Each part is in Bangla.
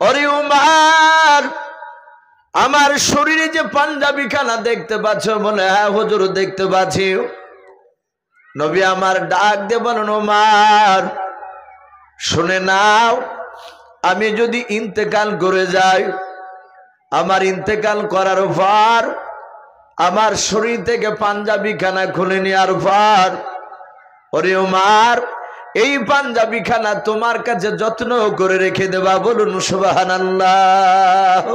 ওরে উমার, আমার শরীরে যে পাঞ্জাবি খানা দেখতে পাচ্ছ? বলে হ্যাঁ হুজুর দেখতে পাচ্ছি। নবী আমার ডাক দিয়ে বলেন, উমার শুনে নাও, আমি যদি ইন্তেকাল করে যাই, আমার ইন্তেকাল করার পর আমার শরীর থেকে পাঞ্জাবি খানা খুলে নেওয়ার পর, ওরে উমার এই পাঞ্জাবি খানা তোমার কাছে যত্ন করে রেখে দেবা। বলুন সুবহানাল্লাহ।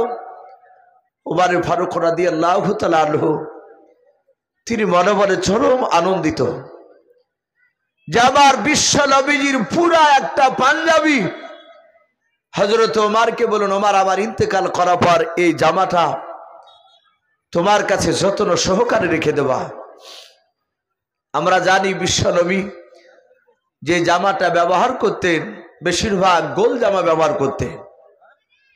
উমার ফারুক রাদিয়াল্লাহু তাআলা আনহু তিনি মনে মনে চরম আনন্দিত যে আমার বিশ্ব নবীজির পুরা একটা পাঞ্জাবি। হযরত ওমরকে বলুন, ওমর আমার ইন্তেকাল করার পর এই জামাটা তোমার কাছে যত্ন সহকারে রেখে দেবা। আমরা জানি বিশ্ব নবী যে জামাটা ব্যবহার করতেন বেশিরভাগ গোল জামা ব্যবহার করতেন,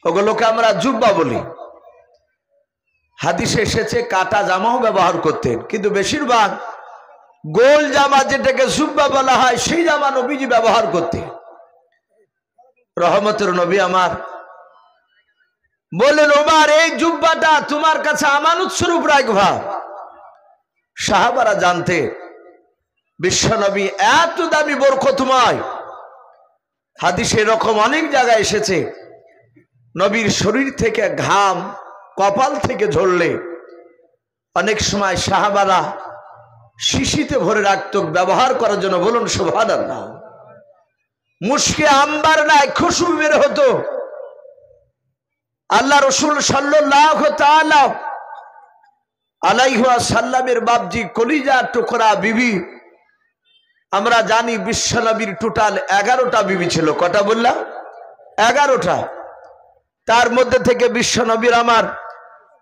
ওগুলোকে আমরা জুব্বা বলি। হাদিসে এসেছে কাটা জামাও ব্যবহার করতেন, কিন্তু বেশিরভাগ গোল জামা যেটাকে জুব্বা বলা হয় সেই জামা নবীজি ব্যবহার করতেন। রহমতের নবী আমার বললেন, ওমর এই জুব্বাটা তোমার কাছে আমানত স্বরূপ রাখবা। সাহাবারা জানতে বিশ্ব নবী এত দামি বরকতময়। হাদিসে এরকম অনেক জায়গায় এসেছে নবীর শরীর থেকে ঘাম কপাল থেকে ঝরলে অনেক সময় সাহাবারা শিশিতে ভরে রাখত ব্যবহার করার জন্য। বলুন সুবহানাল্লাহ। মুশকে আম্বার নাই, খুশবু বের হতো। আল্লাহ রাসূল সাল্লাল্লাহু তাআলা আলাইহি ওয়াসাল্লামের বাপজি কলিজা টুকরা বিবি, আমরা জানি বিশ্ব নবীর টোটাল 11টা বিবি ছিল। কটা বললাম? 11টা। তার মধ্যে থেকে বিশ্ব নবীর আমার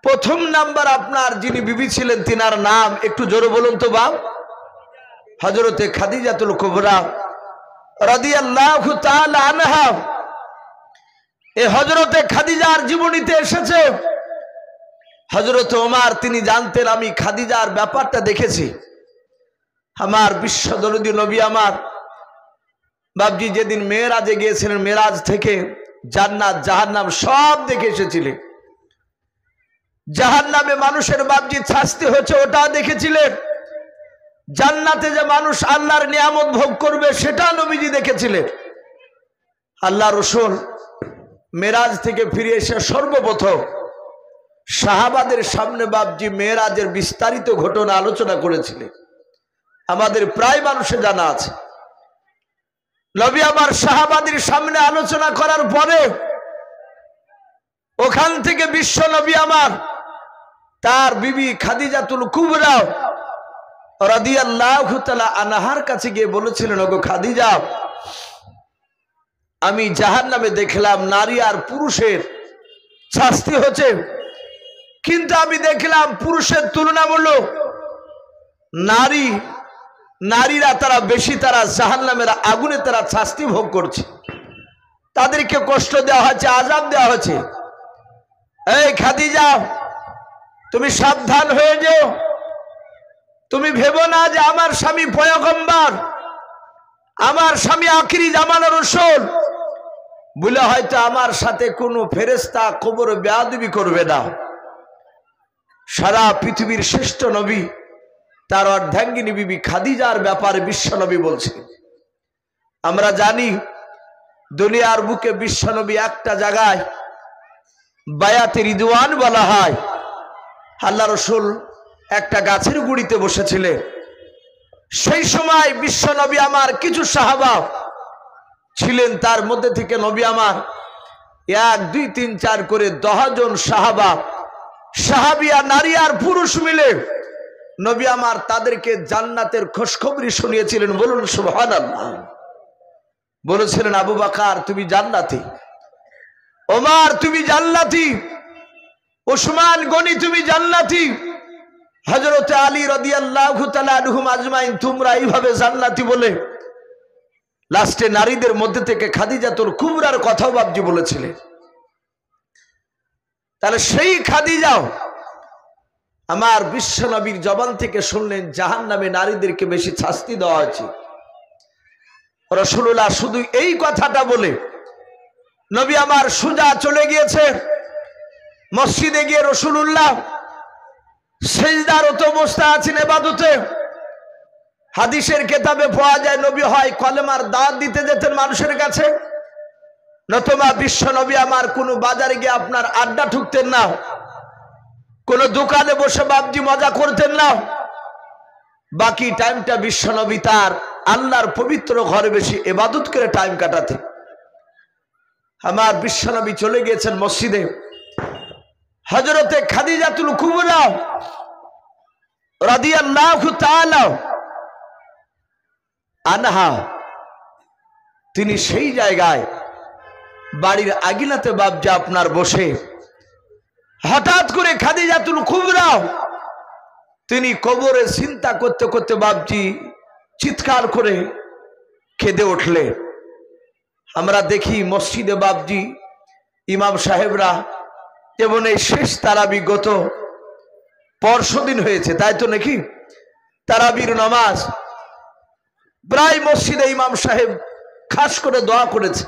প্রথম নাম্বার আপনার যিনি বিবি ছিলেন তিনার নাম একটু জোরে বলুন তো বাপ। হযরতে খাদিজাতুল কুবরা রাদিয়াল্লাহু তাআলা আনহা। এই হযরতে খাদিজার জীবনীতে এসেছে হযরত ওমর তিনি জানতেন আমি খাদিজার ব্যাপারটা দেখেছি। আমার বিশ্ব দরদী নবী আমার বাপজি যেদিন মেরাজে গিয়েছিলেন, মেরাজ থেকে জান্নাত জাহান্নাম সব দেখে এসেছিলেন। জাহান্নামে মানুষের বাপজি শাস্তি হচ্ছে ওটা দেখেছিলেন। জান্নাতে যে মানুষ আল্লাহর নিয়ামত ভোগ করবে সেটা নবীজি দেখেছিলেন। আল্লাহ রাসূল মেরাজ থেকে ফিরে এসে সর্বপ্রথম সাহাবাদের সামনে বাপজি মেরাজের বিস্তারিত ঘটনা আলোচনা করেছিলেন। আমাদের প্রায় মানুষে জানা আছে। নবী আমার সাহাবাদের সামনে আলোচনা করার পরে ওখান থেকে বিশ্ব নবী আমার তার বিবি খাদিজাতুল কুবরা রাদিয়াল্লাহু তাআলা আনহার কাছে গিয়ে বলেছিলেন, ওগো খাদিজা, আমি জাহান্নামে দেখলাম নারী আর পুরুষের শাস্তি হচ্ছে, কিন্তু আমি দেখলাম পুরুষের তুলনামূলক নারীরা তারা বেশি, তারা জাহান্নামের আগুনে তারা শাস্তি ভোগ করছে, তাদেরকে কষ্ট দেওয়া হচ্ছে, আযাব দেওয়া হচ্ছে। এই খাদিজা, তুমি সাবধান হয়ে যাও। তুমি ভেবো না যে আমার স্বামী পয়গম্বর, আমার স্বামী আখিরি জামানার রাসূল বলে হয়তো আমার সাথে কোনো ফেরেশতা কবরে বেয়াদবি করবে না। সারা পৃথিবীর শ্রেষ্ঠ নবী তার অর্ধাঙ্গিনী বিবি খাদিজার ব্যাপারে বিশ্ব নবী বলছেন। আমরা জানি দুনিয়ার বুকে বিশ্ব নবী একটা জায়গায় বায়াতে রিদওয়ান বলা হয়, আল্লাহ রাসূল একটা গাছের গুড়িতে বসেছিলেন। সেই সময় বিশ্ব নবী আমার কিছু সাহাবা ছিলেন, তার মধ্যে থেকে নবী আমার 1 2 3 4 করে 10 জন সাহাবিয়া নারী আর পুরুষ মিলে নবী আমার তাদেরকে জান্নাতের খোঁজখবরি শুনিয়েছিলেন। বলুন সুবহানাল্লাহ। বলেছিলেন, আবু বকর তুমি জান্নাতি, ওমর তুমি জান্নাতি, উসমান গনি তুমি জান্নাতি, হযরত আলী রাদিয়াল্লাহু তাআলা আনহুম আজমাইন তোমরা এইভাবে জান্নাতি বলে লাস্টে নারীদের মধ্যে থেকে খাদিজাতুল কুবরার কথাও বাপজি বলেছিলেন। তাহলে সেই খাদিজাও আমার বিশ্ব নবীর জবান থেকে শুনলেন জাহান্নামে নারীদেরকে বেশি শাস্তি দেওয়া হয়েছে। রাসূলুল্লাহ শুধু এই কথাটা বলে নবী আমার সুজা চলে গিয়েছে মসজিদে গিয়ে রাসূলুল্লাহ সিজদারত অবস্থায় আছেন ইবাদতে। হাদিসের কিতাবে পাওয়া যায় নবী হয় কলেমার দাওয়াত দিতে যেতেন মানুষের কাছে, নতুবা বিশ্ব নবী আমার কোনো বাজারে গিয়ে আপনার আড্ডা ঠুকতেন না, কোনো দোকানে বসে বাবজি মজা করতেন না। বাকি টাইমটা বিশ্ব নবী তার আল্লাহর পবিত্র ঘরে বেশি ইবাদত করে টাইম কাটাতে। আমার বিশ্ব নবী চলে গিয়েছেন মসজিদে। হযরতে খাদিজাতুল কুবরা রাদিয়াল্লাহু তাআলা আনহা তিনি সেই জায়গায় বাড়ির আগিনাতে বাবজি আপনার বসে হঠাৎ করে খাদিজাতুল কুবরা তিনি কবরে চিন্তা করতে করতে বাবজি চিৎকার করে কেঁদে উঠলে। আমরা দেখি মসজিদে বাবজি ইমাম সাহেবরা যেমন এই শেষ তারাবি গত পরশুদিন হয়েছে তাই তো নাকি, তারাবির নামাজ প্রায় মসজিদে ইমাম সাহেব খাস করে দোয়া করেছে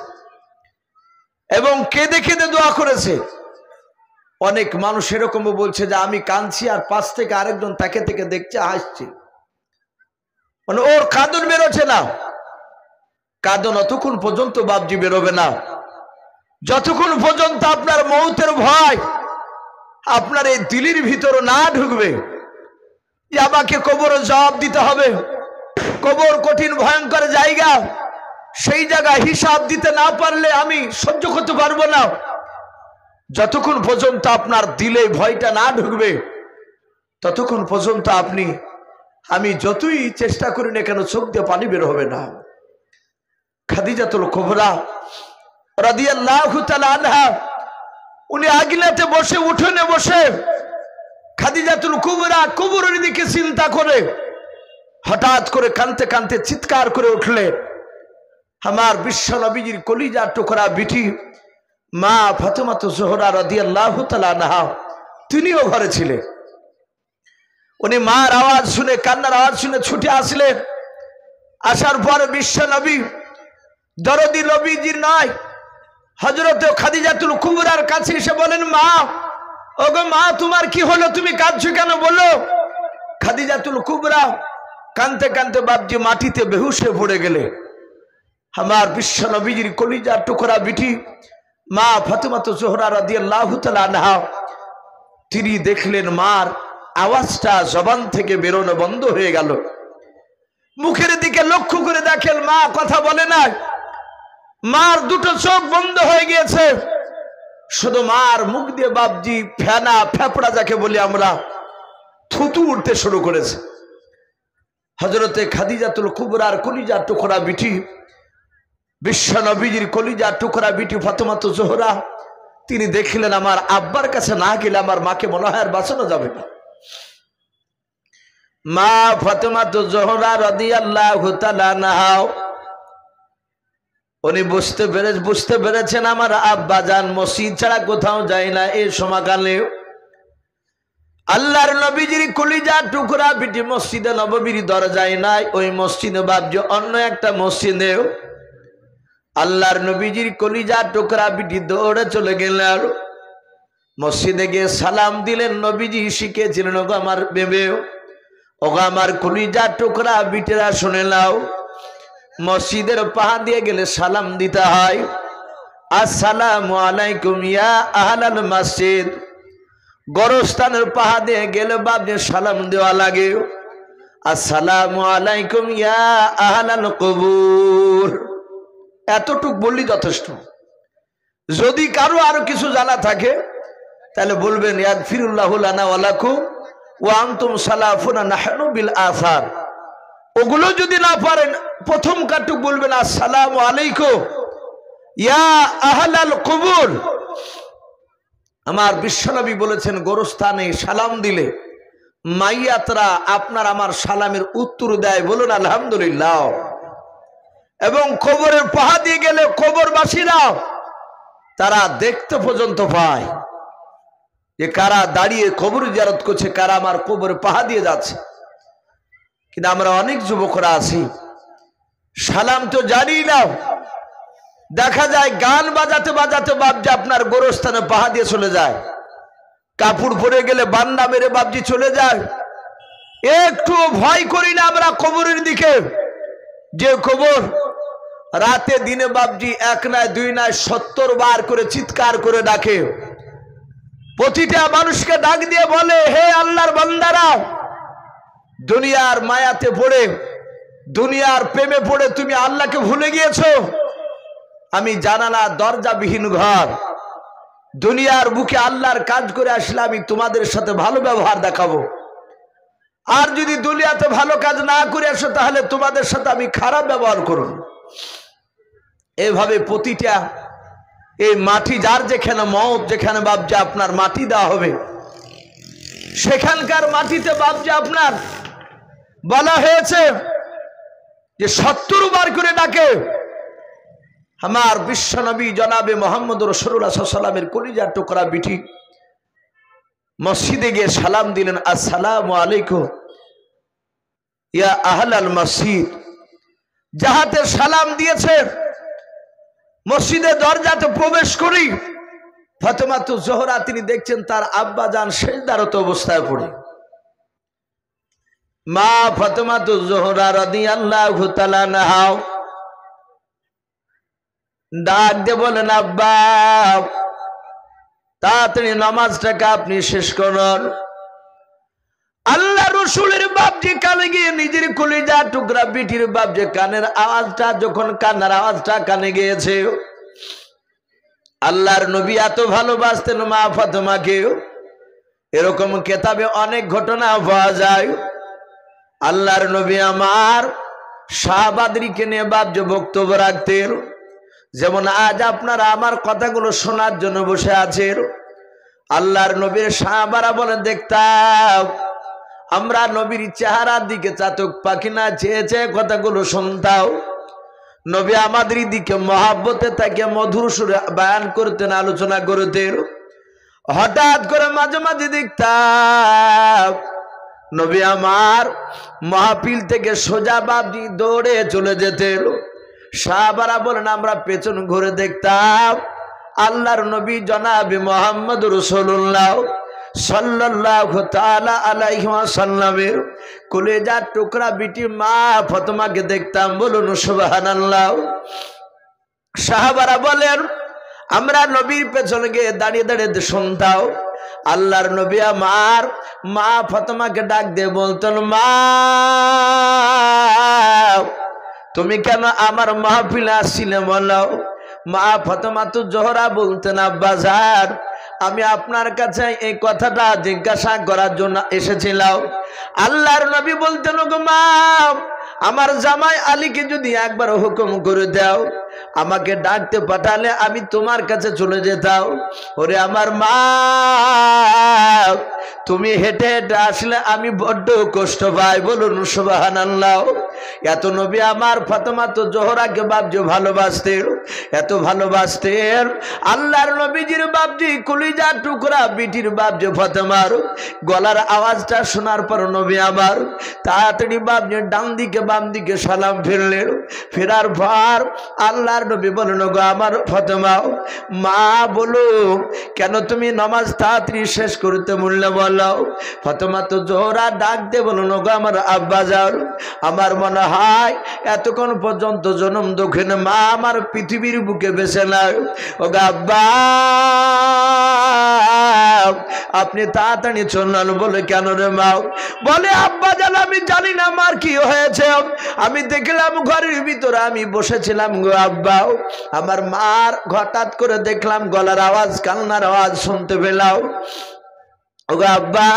এবং কেঁদে কেঁদে দোয়া করেছে। অনেক মানুষ এরকমও বলছে যে আমি কাঁদছি আর পাশ থেকে আরেকজন তাকে থেকে দেখছে হাসছে, মানে ওর কাঁদন বেরোচ্ছে না। কাঁদন অতক্ষণ পর্যন্ত বাবজি বেরোবে না যতক্ষণ পর্যন্ত আপনার মৌতের ভয় আপনার এই দিলের ভিতরে না ঢুকবে যে আমাকে কবরে জবাব দিতে হবে, কবর কঠিন ভয়ঙ্কর জায়গা, সেই জায়গায় হিসাব দিতে না পারলে আমি সহ্য করতে পারবো না। যতক্ষণ পর্যন্ত আপনার দিলে ভয়টা না ঢুকবে ততক্ষণ পর্যন্ত আমি যতই চেষ্টা করি না কেন চোখ দিয়ে পানি বের হবে না। খাদিজাতুল কুবরা রাদিয়াল্লাহু তাআলা আনহা উনি আগিনাতে বসে উঠোনে বসে খাদিজাতুল কুবরা কবরের দিকে চিন্তা করে হঠাৎ করে কাঁদতে কাঁদতে চিৎকার করে উঠলে। আমার বিশ্ব নবীজির কলিজার টুকরা বিটি মা ফাতেমা জোহরা রাদিয়াল্লাহু তাআলা আনহা তিনিও ঘরে ছিলেন। উনি মার আওয়াজ শুনে কান্নার আওয়াজ শুনে ছুটে আসলেন। আসার পর বিশ্ব নবী দরদি নবীজির নয় হযরত খাদিজাতুল কুবরার কাছে এসে বলেন, মা ওগো মা তোমার কি হলো, তুমি কাঁদছো কেন বলো। খাদিজাতুল কুবরা কাঁদতে কাঁদতে বাবজি মাটিতে বেহুশ হয়ে পড়ে গেলে। আমার বিশ্ব নবীজির কলিজার টুকরা বিটি মা ফাতেমা জোহরা রাদিয়াল্লাহু তাআলা আনহা তিনি দেখলেন মার আওয়াজটা জবান থেকে বেরোনো বন্ধ হয়ে গেল। মুখের দিকে লক্ষ্য করে দেখেন মা কথা বলে না, মার দুটো চোখ বন্ধ হয়ে গিয়েছে, শুধু মার মুখ দিয়ে বাবজি ফেনা ফেপড়া যাকে বলি আমরা থুতু উঠতে শুরু করেছে। হযরতে খাদিজাতুল কুবরার কলিজার টুকরা বিটি বিশ্ব নবীজির কলিজার টুকরা বিটি ফাতেমা জোহরা তিনি দেখলেন আমার আব্বার কাছে না গেলে আমার মাকে মনে হয় আর বাঁচানো যাবে না। মা ফাতেমা জোহরা রাদিয়াল্লাহু তাআলা আনহা উনি বুঝতে পেরেছেন আমার আব্বা জান মসজিদ ছাড়া কোথাও যায় না। এই সময়কালে আল্লাহর নবীজির কলিজার টুকরা বিটি মসজিদে নববীর দরজায় নাই, ওই মসজিদে বাবজি অন্য একটা মসজিদে আল্লাহর নবীজির কলিজার টুকরা বিটি দৌড়ে চলে গেলেন। মসজিদে গিয়ে সালাম দিলেন। নবীজি শিখেছিলেন ওগো আমার বেবে, ওগো আমার কলিজার টুকরা বিটিরা শুনে নাও, মসজিদের পাহা দিয়ে গেলে সালাম দিতে হয়, আসসালামু আলাইকুম ইয়া আহলাল মসজিদ। গোরস্থানের পাহা দিয়ে গেলে বাবজি সালাম দেওয়া লাগে, আসসালামু আলাইকুম ইয়া আহলাল কবুর। এতটুক বললি যথেষ্ট। যদি কারো আরো কিছু জানা থাকে তাহলে বলবেন ইয়াগফিরুল্লাহু লানা ওয়া লাকুম ওয়া আনতুম সালাফুনা নাহনু বিল আসার। ওগুলো যদি না পারেন প্রথম কাটুক বলবেন আসসালামু আলাইকুম ইয়া আহলাল কবুর। আমার বিশ্বনবী বলেছেন গোরস্থানে সালাম দিলে মাইয়াতরা আপনার আমার সালামের উত্তর দেয়, বলুন আলহামদুলিল্লাহ। এবং কবরের পাহা দিয়ে গেলে কবরবাসীরা তারা দেখতে পর্যন্ত পায় যে কারা দাঁড়িয়ে কবর জিয়ারত করছে, কারা আমার কবরের পাহা দিয়ে যাচ্ছে। কিন্তু আমরা অনেক যুবকরা আছি সালাম তো জানি না, দেখা যায় গান বাজাতে বাজাতে বাপজি আপনার গোরস্থানে পাহা দিয়ে চলে যায়, কাপড় পরে গেলে বান্দা মেরে বাপজি চলে যায়। একটু ভয় করি না আমরা কবরের দিকে, যে কবর রাতে দিনে বাপজি এক নয় দুই নয় 70 বার করে চিৎকার করে ডাকে, প্রতিটা মানুষকে ডাক দিয়ে বলে, হে আল্লাহর বান্দারা, দুনিয়ার মায়াতে পড়ে দুনিয়ার প্রেমে পড়ে তুমি আল্লাহকে ভুলে গিয়েছো। আমি জানালা দরজাবিহীন ঘর, দুনিয়ার বুকে আল্লাহর কাজ করে আসলে আমি তোমাদের সাথে ভালো ব্যবহার দেখাবো, আর যদি দুনিয়াতে ভালো কাজ না করে আসো তাহলে তোমাদের সাথে আমি খারাপ ব্যবহার করব। এইভাবে প্রতিটা এই মাটি যার যেখানে মওত, যেখানে বাপজি আপনার মাটি দেওয়া হবে, সেখানকার মাটিতে বাপজি আপনার বলা হয়েছে যে 70 বার করে ডাকে। আমার বিশ্বনবী জনাবে মোহাম্মদ রাসূলুল্লাহ সাল্লাল্লাহু আলাইহি ওয়াসাল্লামের কলিজার টুকরা বিটি মসজিদে গিয়ে সালাম দিলেন, আসসালামু আলাইকুম ইয়া আহলাল মসজিদ। যাহাতে সালাম দিয়েছে মসজিদে দরজাতে প্রবেশ করি ফাতেমাতু জোহরা তিনি দেখছেন তার আব্বা জান সেজদারত অবস্থায় পড়ে। মা ফাতেমাতু জোহরা রাদিয়াল্লাহু তাআলা আনহা ডাক দিয়ে বলেন, আব্বা তাড়াতাড়ি নামাজটাকে আপনি শেষ করুন। আল্লাহ রসুলের বাপজি কানে গিয়ে নিজের কলিজা টুকরা বিটির বাপজি কানের আওয়াজটা যখন কান্নার আওয়াজটা কানে গিয়েছে, আল্লাহর নবী এত ভালোবাসতেন মা ফাতেমাকে। এরকম কেতাবে অনেক ঘটনা পাওয়া যায়। আল্লাহর নবী আমার সাহাবাদেরকে নিয়ে বাপজি বক্তব্য রাখতেন। যেমন আজ আপনারা আমার কথাগুলো শোনার জন্য বসে আছেন। আল্লাহর নবীর সাহাবারা বলে দেখতাম আমরা নবীর চেহারার দিকে চাতক পাখি না চেয়ে চেয়ে কথাগুলো শুনতাম। নবী আমাদের দিকে মহাব্বতে তাকে মধুর সুরে বয়ান করতেন, আলোচনা করতেন। হঠাৎ করে মাঝে মাঝে দেখতাম নবী আমার মাহফিল থেকে সোজা বাপজি দৌড়ে চলে যেতেন। সাহাবারা বলেন আমরা পেছন ঘুরে দেখতাম আল্লাহর নবী জনাবে মুহাম্মদ রাসূলুল্লাহ সাল্লাল্লাহু তাআলা আলাইহি ওয়াসাল্লামের কলিজার টুকরা বিটি মা ফাতেমাকে দেখতাম। বলুন সুবহানাল্লাহ। সাহাবারা বলেন আমরা নবীর পেছনে গিয়ে দাঁড়িয়ে দাঁড়িয়ে শুনতাম আল্লাহর নবী আমার মা ফাতেমাকে ডাক দিয়ে বলতেন, মা তুমি কেন আমার মাহফিলে আসছিলে বলো। মা ফাতেমাতু জোহরা বলতেন, আব্বাজান আমি আপনার কাছে এই কথাটা জিজ্ঞাসা করার জন্য এসেছিলাম। আল্লাহর নবী বলতেন, গো মা আমার জামাই আলীকে যদি একবার হুকুম করে দাও আমাকে ডাকতে পাঠালে আমি তোমার কাছে চলে যেতাম। ওরে আমার মা তুমি হেঁটে হেঁটে আসলে আমি বড্ড কষ্ট পাই। বলুন সুবহানাল্লাহ। এত নবী আমার ফাতেমাতু জোহরাকে বাপজি ভালোবাসতেন, এত ভালোবাসতেন। আল্লাহর নবীজির বাপজি কলিজার টুকরা বিটির বাপজি ফাতেমার গলার আওয়াজটা শোনার পর নবী আমার তাড়াতাড়ি বাপজি ডান দিকে বাম দিকে সালাম ফিরলেন। ফেরার পর আল্লাহর নবী বলেন, গো আমার ফাতেমা মা বলো কেন তুমি নামাজ তাড়াতাড়ি শেষ করতে বললে বলো। ফাতেমাতু জোহরা ডাক দিয়ে বলুন, গো আমার আব্বাজান আমার মনে হয় এতক্ষণ পর্যন্ত জনম দক্ষিণ মা আমার পৃথিবীর বুকে বেঁচে নাই। ও গো আব্বা আপনি তাড়াতাড়ি চললেন। বলে কেন রে মা। বলে আব্বাজান আমি জানি না আমার কি হয়েছে, আমি দেখলাম ঘরের ভিতরে আমি বসেছিলাম গো আব্বা, আমার মার হঠাৎ করে দেখলাম গলার আওয়াজ কান্নার আওয়াজ শুনতে পেলাম। ওগো আব্বা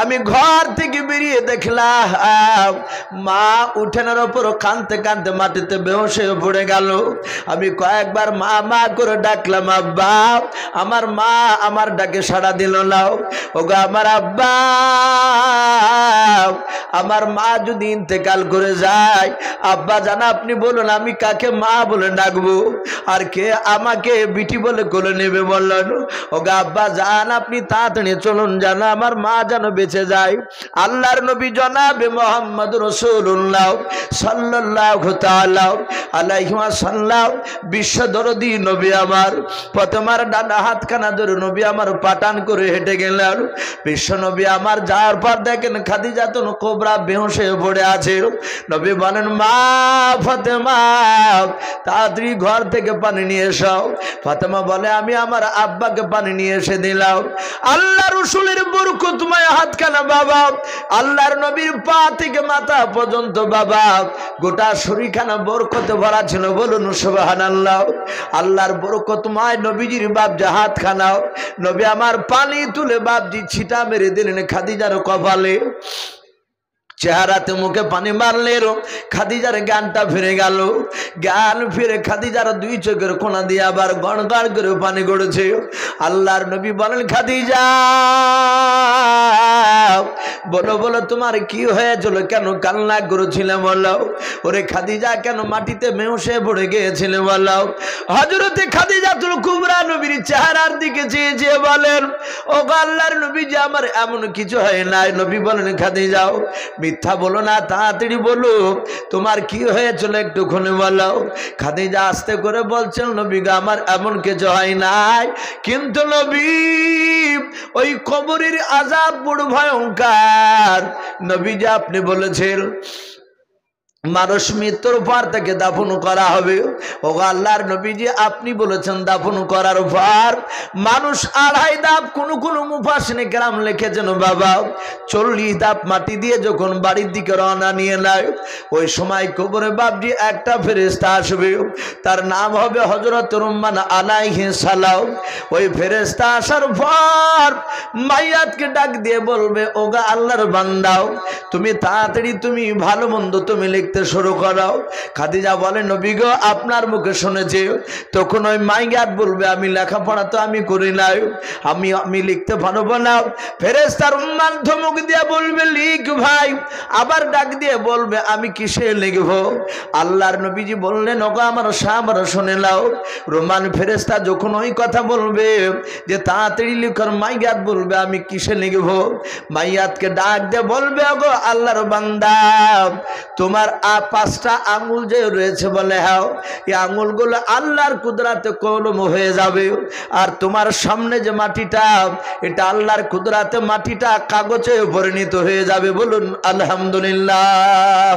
আমি ঘর থেকে বেরিয়ে দেখলাম মা উঠোনের ওপর কাঁদতে কাঁদতে মাটিতে বেহুশ হয়ে পড়ে গেল। আমি কয়েকবার মা মা করে ডাকলাম, আব্বা আমার মা আমার ডাকে সাড়া দিল না। ওগো আমার আব্বা আমার মা যদি ইন্তেকাল করে যায় আব্বা জানা আপনি বলুন আমি কাকে মা বলে ডাকবো আর কে আমাকে বিটি বলে কোলে নেবে বললেন। ওগো আব্বা জান আপনি তাড়াতাড়ি চলুন যেন আমার মা যেন বেঁচে যায়। আল্লাহর নবী জনাবে মুহাম্মদ রাসূলুল্লাহ সাল্লাল্লাহু তাআলা আলাইহি ওয়াসাল্লাম বিশ্ব দরদি নবী আমার প্রথমার ডানা হাতখানা ধরে নবী আমার পাটান করে হেঁটে গেলেন। বিশ্ব নবী আমার যাওয়ার পর দেখেন খাদিজাতুল কুবরা বেহুশ হয়ে পড়ে আছে। নবী বলেন, মা ফাতেমা তাড়াতাড়ি ঘর থেকে পানি নিয়ে এসো। ফাতেমা বলে, আমি আমার আব্বাকে পানি নিয়ে এসে দিলাম। আল্লাহ রাসূলের বরকতময় হাতখানা বাবা, আল্লাহর নবীর পা থেকে মাথা পর্যন্ত বাবা গোটা শরীরখানা বরকতে ভরা ছিল। বলুন সুবহানাল্লাহ। আল্লাহর বরকতময় নবীজির বাপজি হাতখানা নবী আমার পানি তুলে বাপজি ছিটা মেরে দিলেন খাদিজার কপালে। চেহারাতে মুখে পানি মারলেন, খাদিজার জ্ঞানটা ফিরে গেল। জ্ঞান ফিরে খাদিজার দুই চোখের কোনা দিয়ে আবার গড় গড় করে পানি গড়েছে। আল্লাহর নবী বলেন, খাদিজা বলো বলো তোমার কি হয়েছিল, কেন কান্না করেছিলে বলো। ওরে খাদিজা কেন মাটিতে মেউসে পড়ে গিয়েছিলে বলো। হযরতে খাদিজাতুল কুবরা নবীর চেহারার দিকে চেয়ে চেয়ে বলেন, ও আল্লাহর নবী যে আমার এমন কিছু হয় নাই। নবী বলেন, খাদিজা মিথ্যা বলো না, তাড়াতাড়ি বলো তোমার কি হয়েছিল একটু খুলে বলো। খাদিজা আস্তে করে বলছেন, নবী গো আমার এমন কিছু হয় নাই, কিন্তু নবী ওই কবরের আযাব বড় ভয়ঙ্কর। নবী যে আপনি বলেছেন মানুষ মৃত্যুর পর তাকে দাফন করা হবে। ও আল্লাহর নবীজি আপনি বলেছেন দাফন করার পর মানুষ 2.5 ধাপ, কোন মুফাসসিরিনে কেরাম লিখেছেন বাবা 40 ধাপ মাটি দিয়ে যখন বাড়ির দিকে রওনা নিয়ে নেয়, ওই সময় কবরে বাপজি একটা ফেরেশতা আসবে, তার নাম হবে হযরত রুম্মান আলাইহিস সালাম। ওই ফেরেশতা আসার পর মাইয়াতকে ডাক দিয়ে বলবে, ওগা আল্লাহর বান্দাও তুমি তাড়াতাড়ি তুমি ভালো মন্দ তুমি লিখতে শুরু করো। খাদিজা বলে, নবী গো আপনার মুখে শুনেছি। তখন ওই মাইয়াত বলবে, আমি লেখাপড়া তো আমি করি নাই, আমি লিখতে পারবো না। ফেরেশতার উম্মান ধমক দিয়ে বলবে, লিখ ভাই। আবার ডাক দিয়ে বলবে, আমি কিসে লিখবো। আল্লাহর নবীজি বললেন, ওগো আমার সাহাবারা শুনে নাও। রোমান ফেরেশতা যখন ওই কথা বলবে যে তাড়াতাড়ি লিখর, মাইয়াত বলবে আমি কিসে লিখবো। মাইয়াতকে ডাক দিয়ে বলবে, ওগো আল্লাহর বান্দা তোমার 5টা আঙ্গুল যে রয়েছে বলে, হ্যাঁ এই আঙ্গুলগুলো আল্লাহর কুদরাতে কলম হয়ে যাবে। আর তোমার সামনে যে মাটিটা এটা আল্লাহর কুদরাতে মাটিটা কাগজে পরিণত হয়ে যাবে। বলুন আলহামদুলিল্লাহ।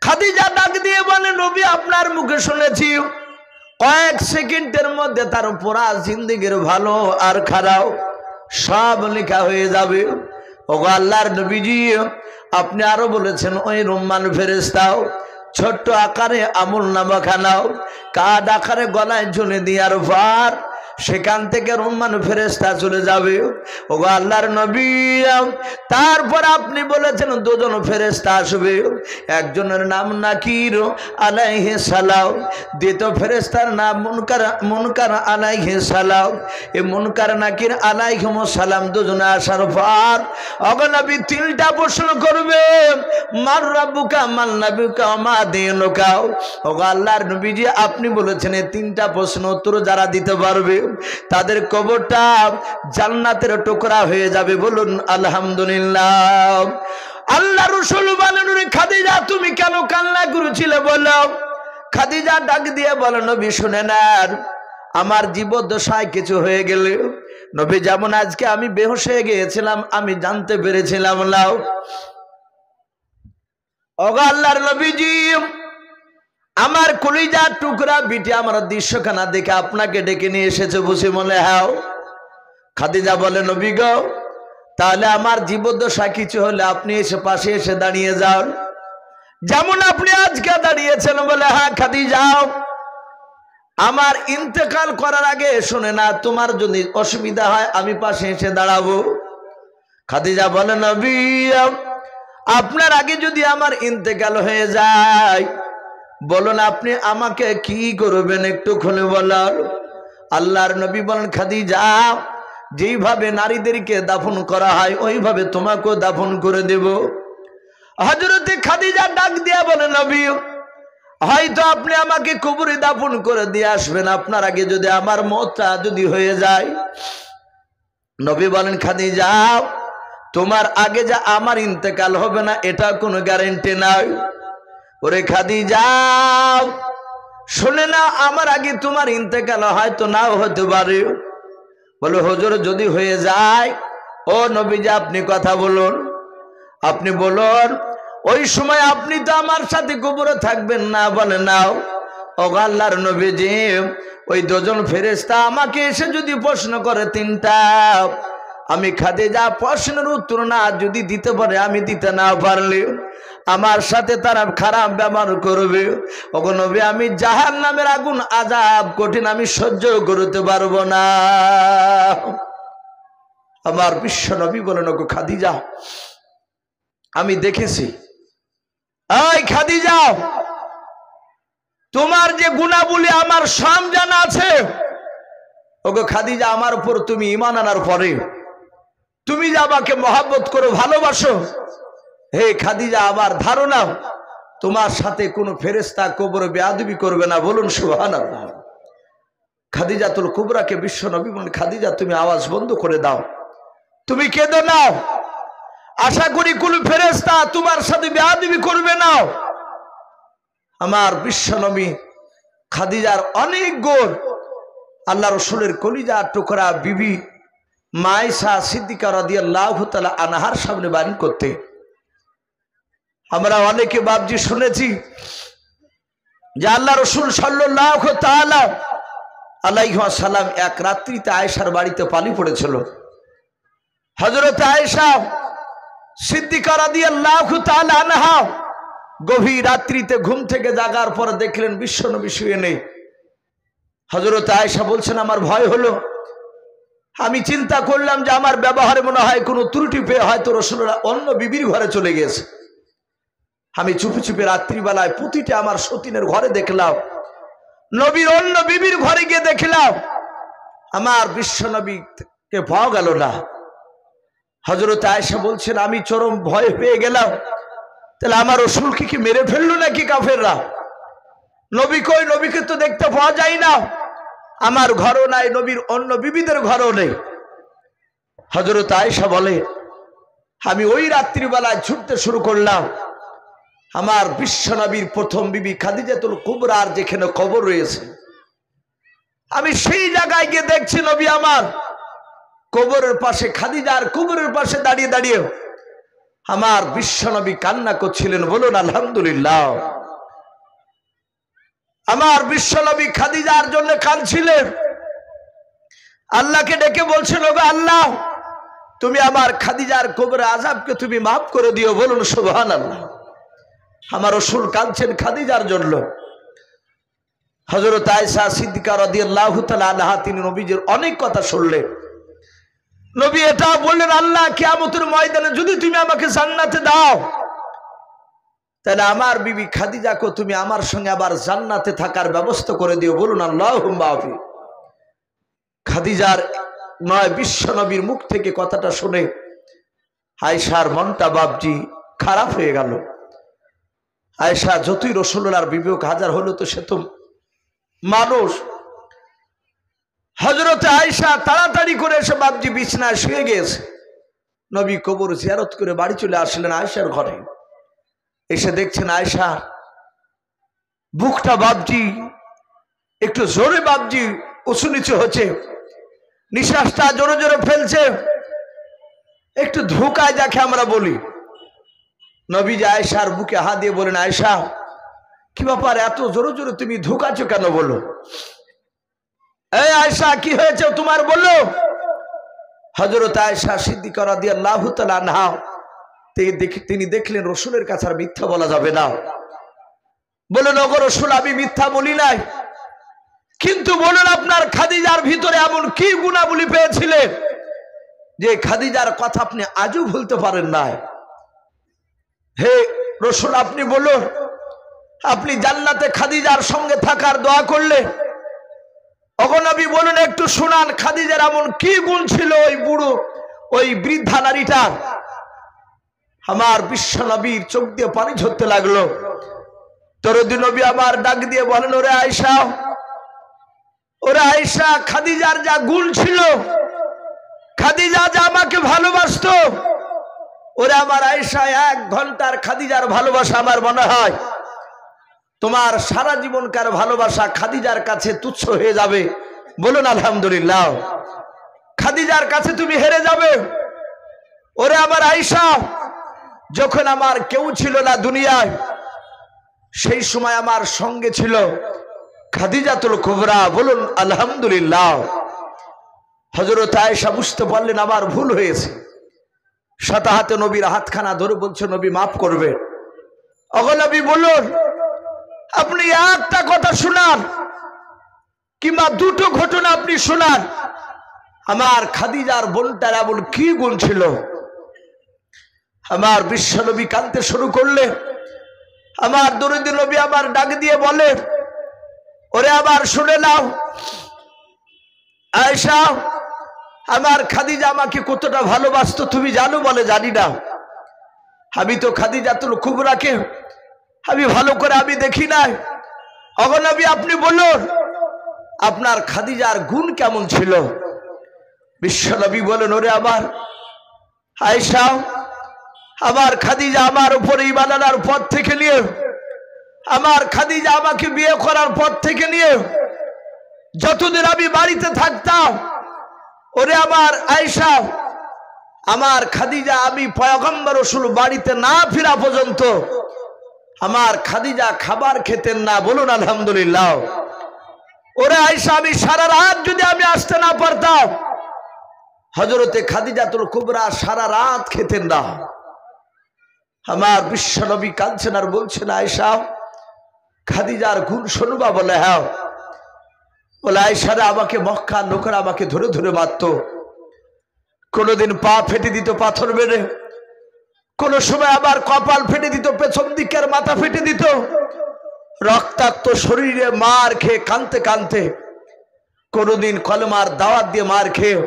খাদিজা ডাক দিয়ে বলে, নবী আপনার মুখে শুনেছি কয়েক সেকেন্ডের মধ্যে তার পুরা জিন্দেগির ভালো আর খারাপ সব লেখা হয়ে যাবে। ওগো আল্লাহর নবীজি আপনি আরো বলেছেন ওই রুম্মান ফেরেশতাও ছোট্ট আকারে আমলনামা খানাও কাঠ আকারে গলায় ঝুলে দেওয়ার পর সেখান থেকে রুম্মান ফেরেশতা চলে যাবে। ওগো আল্লাহর নবী তারপর আপনি বলেছেন 2 জন ফেরেশতা আসবে, একজনের নাম নাকির আলাইহিস সালাম, দ্বিতীয় ফেরেশতার নাম মুনকার আলাইহিস সালাম। এই মুনকার নাকির আলাইহিমুস সালাম 2 জনে আসার পর ওগো নবী 3টা প্রশ্ন করবে, মার রাব্বুকা মান নাবিয়ুকা মা দীনুকা। ওগো আল্লাহর নবীজি আপনি বলেছেন এই 3টা প্রশ্ন উত্তর যারা দিতে পারবে তাদের কবরটা জান্নাতের টুকরা হয়ে যাবে। বলুন আলহামদুলিল্লাহ। আল্লাহ রাসূল বলেন, খাদিজা তুমি কেন কান্না করেছিলে বলো। খাদিজা ডাক দিয়ে বলে, নবী শুনেন আমার জীবদ্দশায় কিছু হয়ে গেলে নবী যেমন আজকে আমি বেহুশ হয়ে গিয়েছিলাম আমি জানতে পেরেছিলাম না। ওগো আল্লাহর নবীজি আমার কলিজার টুকরা বিটি আমার দৃশ্যখানা দেখে আপনাকে ডেকে নিয়ে এসেছে বুঝি মনে হয়। খাদিজা বলে, নবী গো তাহলে আমার জীবদ্দশা কিছু হলে আপনি এসে পাশে এসে দাঁড়িয়ে যান, যেমন আপনি আজকে দাঁড়িয়েছেন। বলে, হ্যাঁ খাদিজা আমার ইন্তেকাল করার আগে শুনে না তোমার যদি অসুবিধা হয় আমি পাশে এসে দাঁড়াবো। খাদিজা বলে, নবী আপনার আগে যদি আমার ইন্তেকাল হয়ে যায় বলুন আপনি আমাকে কি করবেন একটু খুলে বলার। আল্লাহর নবী বলেন, খাদিজা যেইভাবে নারীদেরকে দাফন করা হয় ওইভাবে তোমাকেও দাফন করে দেব। হযরতে খাদিজা ডাক দিয়া বলে, নবী হয়তো আপনি আমাকে কবরে দাফন করে দিয়ে আসবেন, আপনার আগে যদি আমার মওতটা যদি হয়ে যায়। নবী বলেন খাদিজা তোমার আগে যা আমার ইন্তেকাল হবে না এটা কোনো গ্যারান্টি নাই। ওরে খাদিজা শুনে না, আমার আগে তোমার ইন্তেকাল হয়তো নাও হতে পারে। বলে হুজুর যদি হয়ে যায়, ও নবীজি আপনি কথা বলুন, আপনি বলুন ওই সময় আপনি তো আমার সাথে কবরে থাকবেন না। বলে নাও ও আল্লাহর নবীজি, ওই দুজন ফেরেশতা আমাকে এসে যদি প্রশ্ন করে তিনটা, আমি খাদিজা প্রশ্নের উত্তর না যদি দিতে পারে, আমি দিতে না পারলে আমার সাথে তারা খারাপ ব্যবহার করবে। ওগো নবী আমি জাহান্নামের আগুন আযাব কঠিন আমি সহ্য করতে পারবো না। আমার বিশ্ব নবী বলেন ওগো খাদিজা আমি দেখেছি, এই খাদিজা তোমার যে গুণাবলী আমার সব জানা আছে। ওগো খাদিজা আমার উপর তুমি ঈমান আনার পরে তুমি যে আমাকে মহব্বত করো, ভালোবাসো, হে খাদিজা আমার ধারণা তোমার সাথে কোনো ফেরেশতা কবরে বেয়াদবি করবে না। বলুন সুবহানাল্লাহ। খাদিজাতুল কুবরাকে বিশ্ব নবী বলেন খাদিজা তুমি আওয়াজ বন্ধ করে দাও, তুমি কেঁদো না, আশা করি কোন ফেরেশতা তোমার সাথে বেয়াদবি করবে না। আমার বিশ্ব নবী খাদিজার অনেক গুণ আল্লাহ রসুলের কলিজার টুকরা বিবি মায়েশা সিদ্দিকা রাদিয়াল্লাহু তাআলা আনহার সামনে বায়ান করতে। আমরা অনেকে বাবজি শুনেছি যে আল্লাহ রসুল সাল্লাল্লাহু তাআলা আলাইহি ওয়াসাল্লাম এক রাত্রিতে আয়েশার বাড়িতে পানি পড়েছিল। হযরত আয়েশা সিদ্দিকা রাদিয়াল্লাহু তাআলা আনহা গভীর রাত্রিতে ঘুম থেকে জাগার পর দেখলেন বিশ্বনবী শুয়ে নেই। হযরত আয়েশা বলছেন আমার ভয় হলো, আমি চিন্তা করলাম যে আমার ব্যবহারে মনে হয় কোনো ত্রুটি পেয়ে হয়তো রাসূলুল্লাহ অন্য বিবির ঘরে চলে গেছে। আমি চুপি চুপি রাত্রিবেলায় প্রতিটা আমার সতীনের ঘরে দেখলাম, নবীর অন্য বিবির ঘরে গিয়ে দেখলাম আমার বিশ্বনবীকে পাওয়া গেল না। হযরত আয়েশা বলছেন আমি চরম ভয় পেয়ে গেলাম, তাহলে আমার রাসূলকে কি মেরে ফেললো নাকি কাফেররা? নবী কই, নবীকে তো দেখতে পাওয়া যায় না, আমার ঘরও নাই, নবীর অন্য বিবিদের ঘরও নেই। হযরত আয়েশা বলে আমি ওই রাত্রিবেলায় ছুটতে শুরু করলাম, আমার বিশ্বনবীর প্রথম বিবি খাদিজাতুল কুবরার যেখানে কবর রয়েছে আমি সেই জায়গায় গিয়ে দেখছি নবী আমার কবরের পাশে, খাদিজার কবরের পাশে দাঁড়িয়ে দাঁড়িয়ে আমার বিশ্বনবী কান্না করছিলেন। বলুন আলহামদুলিল্লাহ। আমার বিশ্বনবী খাদিজার জন্য কাঁদছিলেন, আল্লাহকে ডেকে বলছিল গো আল্লাহ তুমি আমার খাদিজার কবরের আযাবকে তুমি মাফ করে দিও। বলুন সুবহানাল্লাহ। আমার রাসূল কাঁদছেন খাদিজার জন্য। হযরত আয়েশা সিদ্দিকা রাদিয়াল্লাহু তাআলা আনহা তিনি নবীজির অনেক কথা শুনলেন। নবী এটা বললেন আল্লাহ কিয়ামতের ময়দানে যদি তুমি আমাকে জান্নাতে দাও তাহলে আমার বিবি খাদিজাকে তুমি আমার সঙ্গে আবার জান্নাতে থাকার ব্যবস্থা করে দিও। বলুন আল্লাহুম্মা আমিন। খাদিজার নয় বিশ্ব নবীর মুখ থেকে কথাটা শুনে আয়েশার মনটা বাবজি খারাপ হয়ে গেল। আয়েশা যতই রাসূলুল্লাহর বিবেক হাজার হলো তো সে তো মানুষ। হযরত আয়েশা তাড়াতাড়ি করে এসে বাবজি বিছানায় শুয়ে গেছে। নবী কবর জিয়ারত করে বাড়ি চলে আসলেন আয়েশার ঘরে। এসে দেখছেন আয়েশা বুকটা বাবজি একটু জোরে বাবজি উঁচু নিচু হচ্ছে, নিঃশ্বাসটা জোরে জোরে ফেলছে, একটু ধোঁকায় যাকে আমরা বলি। নবীজি আয়েশার বুকে হাত দিয়ে বলেন আয়েশা কি ব্যাপার এত জোরে জোরে তুমি ধোঁকাচ্ছ কেন? বলো এই আয়েশা কি হয়েছে তোমার বললো। হযরত আয়েশা সিদ্দিকা রাদিয়াল্লাহু তাআলা আনহা তিনি দেখলেন রাসূলের কাছে আর মিথ্যা বলা যাবে না। বলেন ওগো রাসূল আমি মিথ্যা বলি নাই, কিন্তু বলেন আপনার খাদিজার ভিতরে এমন কি গুণাবলী পেয়েছিলেন যে খাদিজার কথা আপনি আজও ভুলতে পারেন না। হে রাসূল আপনি বলুন, আপনি জান্নাতে খাদিজার সঙ্গে থাকার দোয়া করলেন, ওগো নবী বলুন একটু শোনান খাদিজার এমন কি গুণ ছিল ওই বুড়ো ওই বৃদ্ধা নারীটা। আমার বিশ্ব নবীর চোখ দিয়ে পানি ঝরতে লাগলো। দরদি নবী আমার ডাক দিয়ে বলেন ওরে আয়েশা খাদিজার যা গুণ ছিল, খাদিজা যে আমাকে ভালোবাসতো, ওরে আমার আয়েশা 1 ঘন্টার খাদিজার ভালোবাসা আমার মনে হয় তোমার সারা জীবনকার ভালোবাসা খাদিজার কাছে তুচ্ছ হয়ে যাবে। বলুন আলহামদুলিল্লাহ। খাদিজার কাছে তুমি হেরে যাবে। ওরে আমার আয়েশা, যখন আমার কেউ ছিল না দুনিয়ায়, সেই সময় আমার সঙ্গে ছিল খাদিজাতুল কুবরা। বলুন আলহামদুলিল্লাহ। হযরত আয়েশা বুঝতে পারলেন আমার ভুল হয়েছে। সাথে হাতে নবীর হাতখানা ধরে বলছে, নবী মাফ করবে। ওগো নবী বলুন, আপনি একটা কথা শোনান কিংবা দুটো ঘটনা আপনি শোনান, আমার খাদিজার বোনটার এমন কি গুণ ছিল। আমার বিশ্ব নবী কাঁদতে শুরু করলে, আমার দরুদি নবী আমার ডাক দিয়ে বলে, ওরে আবার শুনে নাও আয়েশা, আমার খাদিজা আমাকে কতটা ভালোবাসতো তুমি জানো? বলে জানি না, আমি তো খাদিজাতুল কুবরাকে আমি ভালো করে আমি দেখি নাই। ওগো নবী আপনি বলুন আপনার খাদিজার গুণ কেমন ছিল? বিশ্ব নবী বলেন, ওরে আমার আয়েশা, আমার খাদিজা আমার উপরে ঈমান আনার পর থেকে নিয়ে, আমার খাদিজা আমাকে বিয়ে করার পর থেকে নিয়ে যতদিন আমি বাড়িতে থাকতাম, ওরে আমার আয়েশা, আমার খাদিজা, আমি পয়গম্বর রাসূল বাড়িতে না ফেরা পর্যন্ত আমার খাদিজা খাবার খেতেন না। বলুন আলহামদুলিল্লাহ। ওরে আয়েশা, আমি সারা রাত যদি আমি আসতে না পারতাম, হযরতে খাদিজাতুল কুবরা সারা রাত খেতেন না। আমার বিশ্ব নবী কাঁদছেন আর বলছেন, আয়েশা খাদিজার গুণ শুনবা? বলে হ্যাঁ। বলে আয়েশা রে, আমাকে মক্কার লোকেরা আমাকে ধরে ধরে মারতো, কোনোদিন পা ফেটে দিত পাথর মেরে, কোন সময় আবার কপাল ফেটে দিত, পেছন দিকের মাথা ফেটে দিত, রক্তাক্ত শরীরে মার খেয়ে কাঁদতে কাঁদতে, কোনোদিন কলমার দাওয়াত দিয়ে মার খেয়ে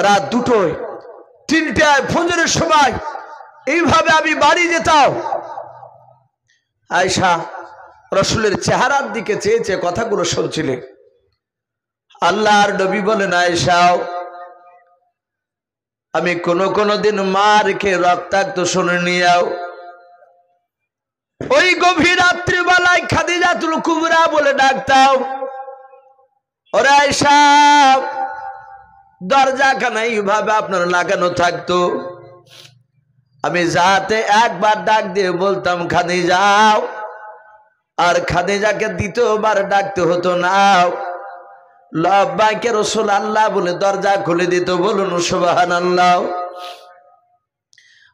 রাত 2টোয় 3টায় ফজরের সময় এইভাবে আমি বাড়ি যেতাম। আয়েশা রাসূলের চেহারার দিকে চেয়ে চেয়ে কথাগুলো শুনছিলেন। আল্লাহর নবী বলেন, আয়েশা আমি কোন দিন মার খেয়ে রক্তাক্ত শরীর নিয়েও ওই গভীর রাত্রিবেলায় খাদিজাতুল কুবরা বলে ডাকতাম, ওরে আয়েশা, দরজাখানা এইভাবে আপনার লাগানো থাকতো, আমি যাতে একবার ডাক দিয়ে বলতাম খাদিজা, আর খাদিজাকে দ্বিতীয়বার ডাকতে হতো না। লাব্বাইকে রাসূলুল্লাহ বলে দরজা খুলে দিত। বলুন সুবহানাল্লাহ।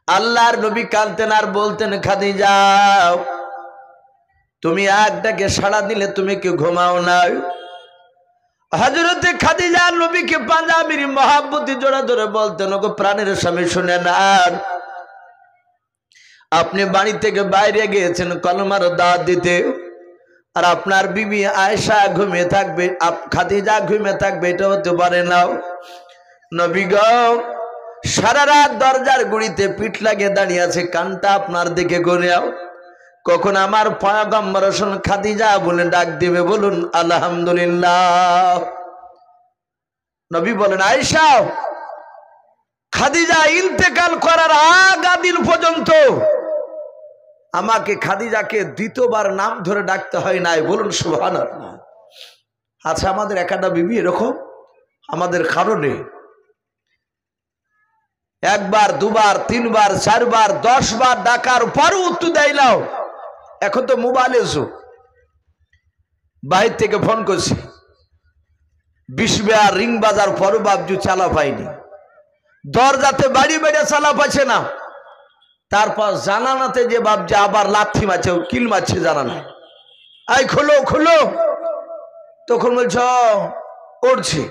আল্লাহর নবী কাঁদতেন আর বলতেন, খাদিজা তুমি এক ডাকে সাড়া দিলে তুমি কি ঘুমাও না? হযরতে খাদিজা নবীকে পাঞ্জাবির মহব্বতে জোড়া ধরে বলতেন, ওগো প্রাণের স্বামী শুনে না, আপনি বাড়ি থেকে বাইরে গিয়েছেন কলমার দাওয়াত দিতে, আর আপনার বিবি আয়েশা ঘুমিয়ে থাকবে, খাদিজা ঘুমিয়ে থাকবে, এটা হতে পারে না। নবী গো, সারা রাত দরজার গুড়িতে পিঠ লাগিয়ে দাঁড়িয়ে আছে, কানটা আপনার দিকে ঘুরেও, কখন আমার পয়গম্বর রাসূল খাদিজা বলে ডাক দিবে। বলুন আলহামদুলিল্লাহ। নবী বলেন, আয়েশা খাদিজা ইন্তেকাল করার আগাদিন পর্যন্ত আমাকে খাদিজাকে দ্বিতীয়বার নাম ধরে ডাকতে হয় নাই। বলুন সুবহানাল্লাহ। আচ্ছা, আমাদের একটা বিবি এরকম, আমাদের কারণে 1 বার 2 বার 3 বার 4 বার 10 বার ডাকার পরও উত্তর দেয় না। এখন তো মোবাইলের যুগ, বাইরে থেকে ফোন করছি, 20 বার রিং বাজার পরও বাবজু চালা পাইনি, দরজাতে বাড়ি বেড়ে চালা পাচ্ছে না, তারপর জানানাতে যে বাবজা আবার লাথি মারছে, কিল মারছে জানানা, আই খোলো খোলো, তখন বলছ উঠছি।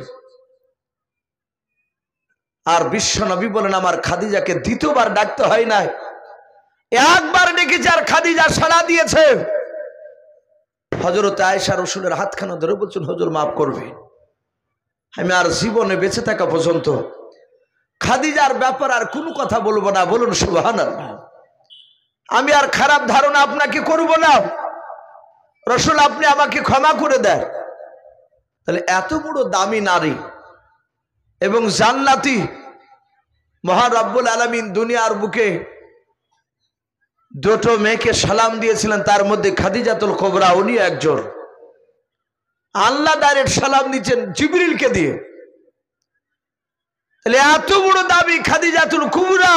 আর বিশ্ব নবী বলেন, আমার খাদিজাকে দ্বিতীয়বার ডাকতে হয় নাই, একবার ডেকেছে আর খাদিজা সাড়া দিয়েছে। হযরত আয়েশা রাসূলের হাতখানা ধরে বলছেন, হুজুর মাফ করবে, আমি আর জীবনে বেঁচে থাকা পর্যন্ত খাদিজার ব্যাপার আর কোনো কথা বলবো না। বলুন সুবহানাল্লাহ। আমি আর খারাপ ধারণা আপনাকে করব না, রাসূল আপনি আমাকে ক্ষমা করে দেন। তাহলে এত বড় দামি নারী এবং জান্নাতি মহান রব্বুল আলামিন দুনিয়ার বুকে দুটো মেয়েকে সালাম দিয়েছিলেন, তার মধ্যে খাদিজাতুল কুবরা উনি একজন। আল্লাহ ডাইরেক্ট সালাম দিচ্ছেন জিবরিলকে দিয়ে। তাহলে এত বড় দাবি খাদিজাতুল কুবরা।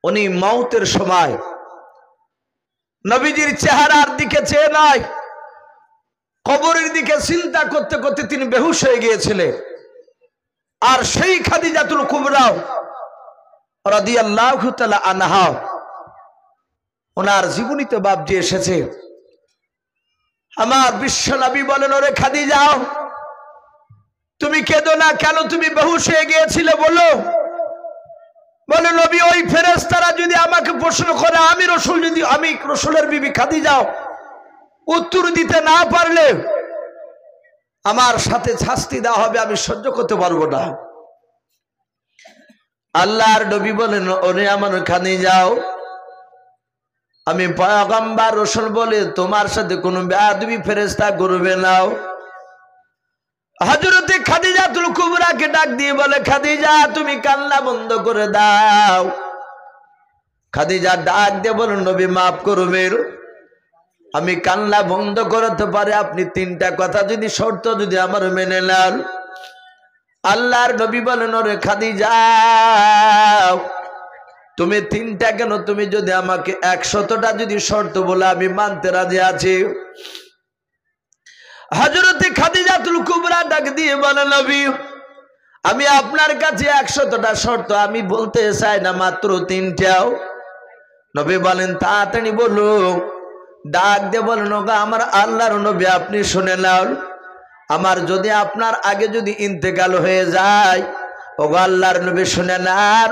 উনি মওতের সময় নবীজির চেহারার দিকে চেয়ে নয়, কবরের দিকে চিন্তা করতে করতে তিনি বেহুশ হয়ে গিয়েছিলেন। আর সেই খাদিজাতুল কুবরা রাদিয়াল্লাহু তাআলা আনহা, ওনার জীবনীতে বাবজি এসেছে, আমার বিশ্ব নবী বলেন, ওরে খাদিজা তুমি কেঁদো না কেন, তুমি বেহুশ হয়ে গিয়েছিলে বলো। বলে নবী, ওই ফেরেশতারা যদি আমাকে প্রশ্ন করে আমি রসুলের বিবি খাদিজা উত্তর দিতে না পারলে আমার সাথে শাস্তি দেওয়া হবে, আমি সহ্য করতে পারবো না। আল্লাহর নবী বলেন, ওরে আমার খাদিজা, আমি পয়গম্বর রসুল বলে তোমার সাথে কোনো বেয়াদবি ফেরেশতা করবে না। হযরতে খাদিজাতুল কুবরাকে ডাক দিয়ে বলে, খাদিজা তুমি কান্না বন্ধ করে দাও। খাদিজা ডাক দিয়ে বলেন, নবী মাফ করবেন, আমি কান্না বন্ধ করতে পারি আপনি তিনটা কথা যদি শর্ত যদি আমার মেনে নেন। আল্লাহর নবী বলেন, ওরে খাদিজা তুমি তিনটা কেন, তুমি যদি আমাকে 100টা যদি শর্ত বলে আমি মানতে রাজি আছি। হযরতে খাদিজাতুল কুবরা ডাক দিয়ে বলে, নবী আমি আপনার কাছে 100টা শর্ত আমি বলতে চাই না, মাত্র 3টাও। নবী বলেন, তাড়াতাড়ি বলো। ডাক দিয়ে বলেন, ওগো আমার আল্লাহর নবী আপনি শুনে নাও, আমার যদি আপনার আগে যদি ইন্তেকাল হয়ে যায়, ওগো আল্লাহর নবী শুনে নাও,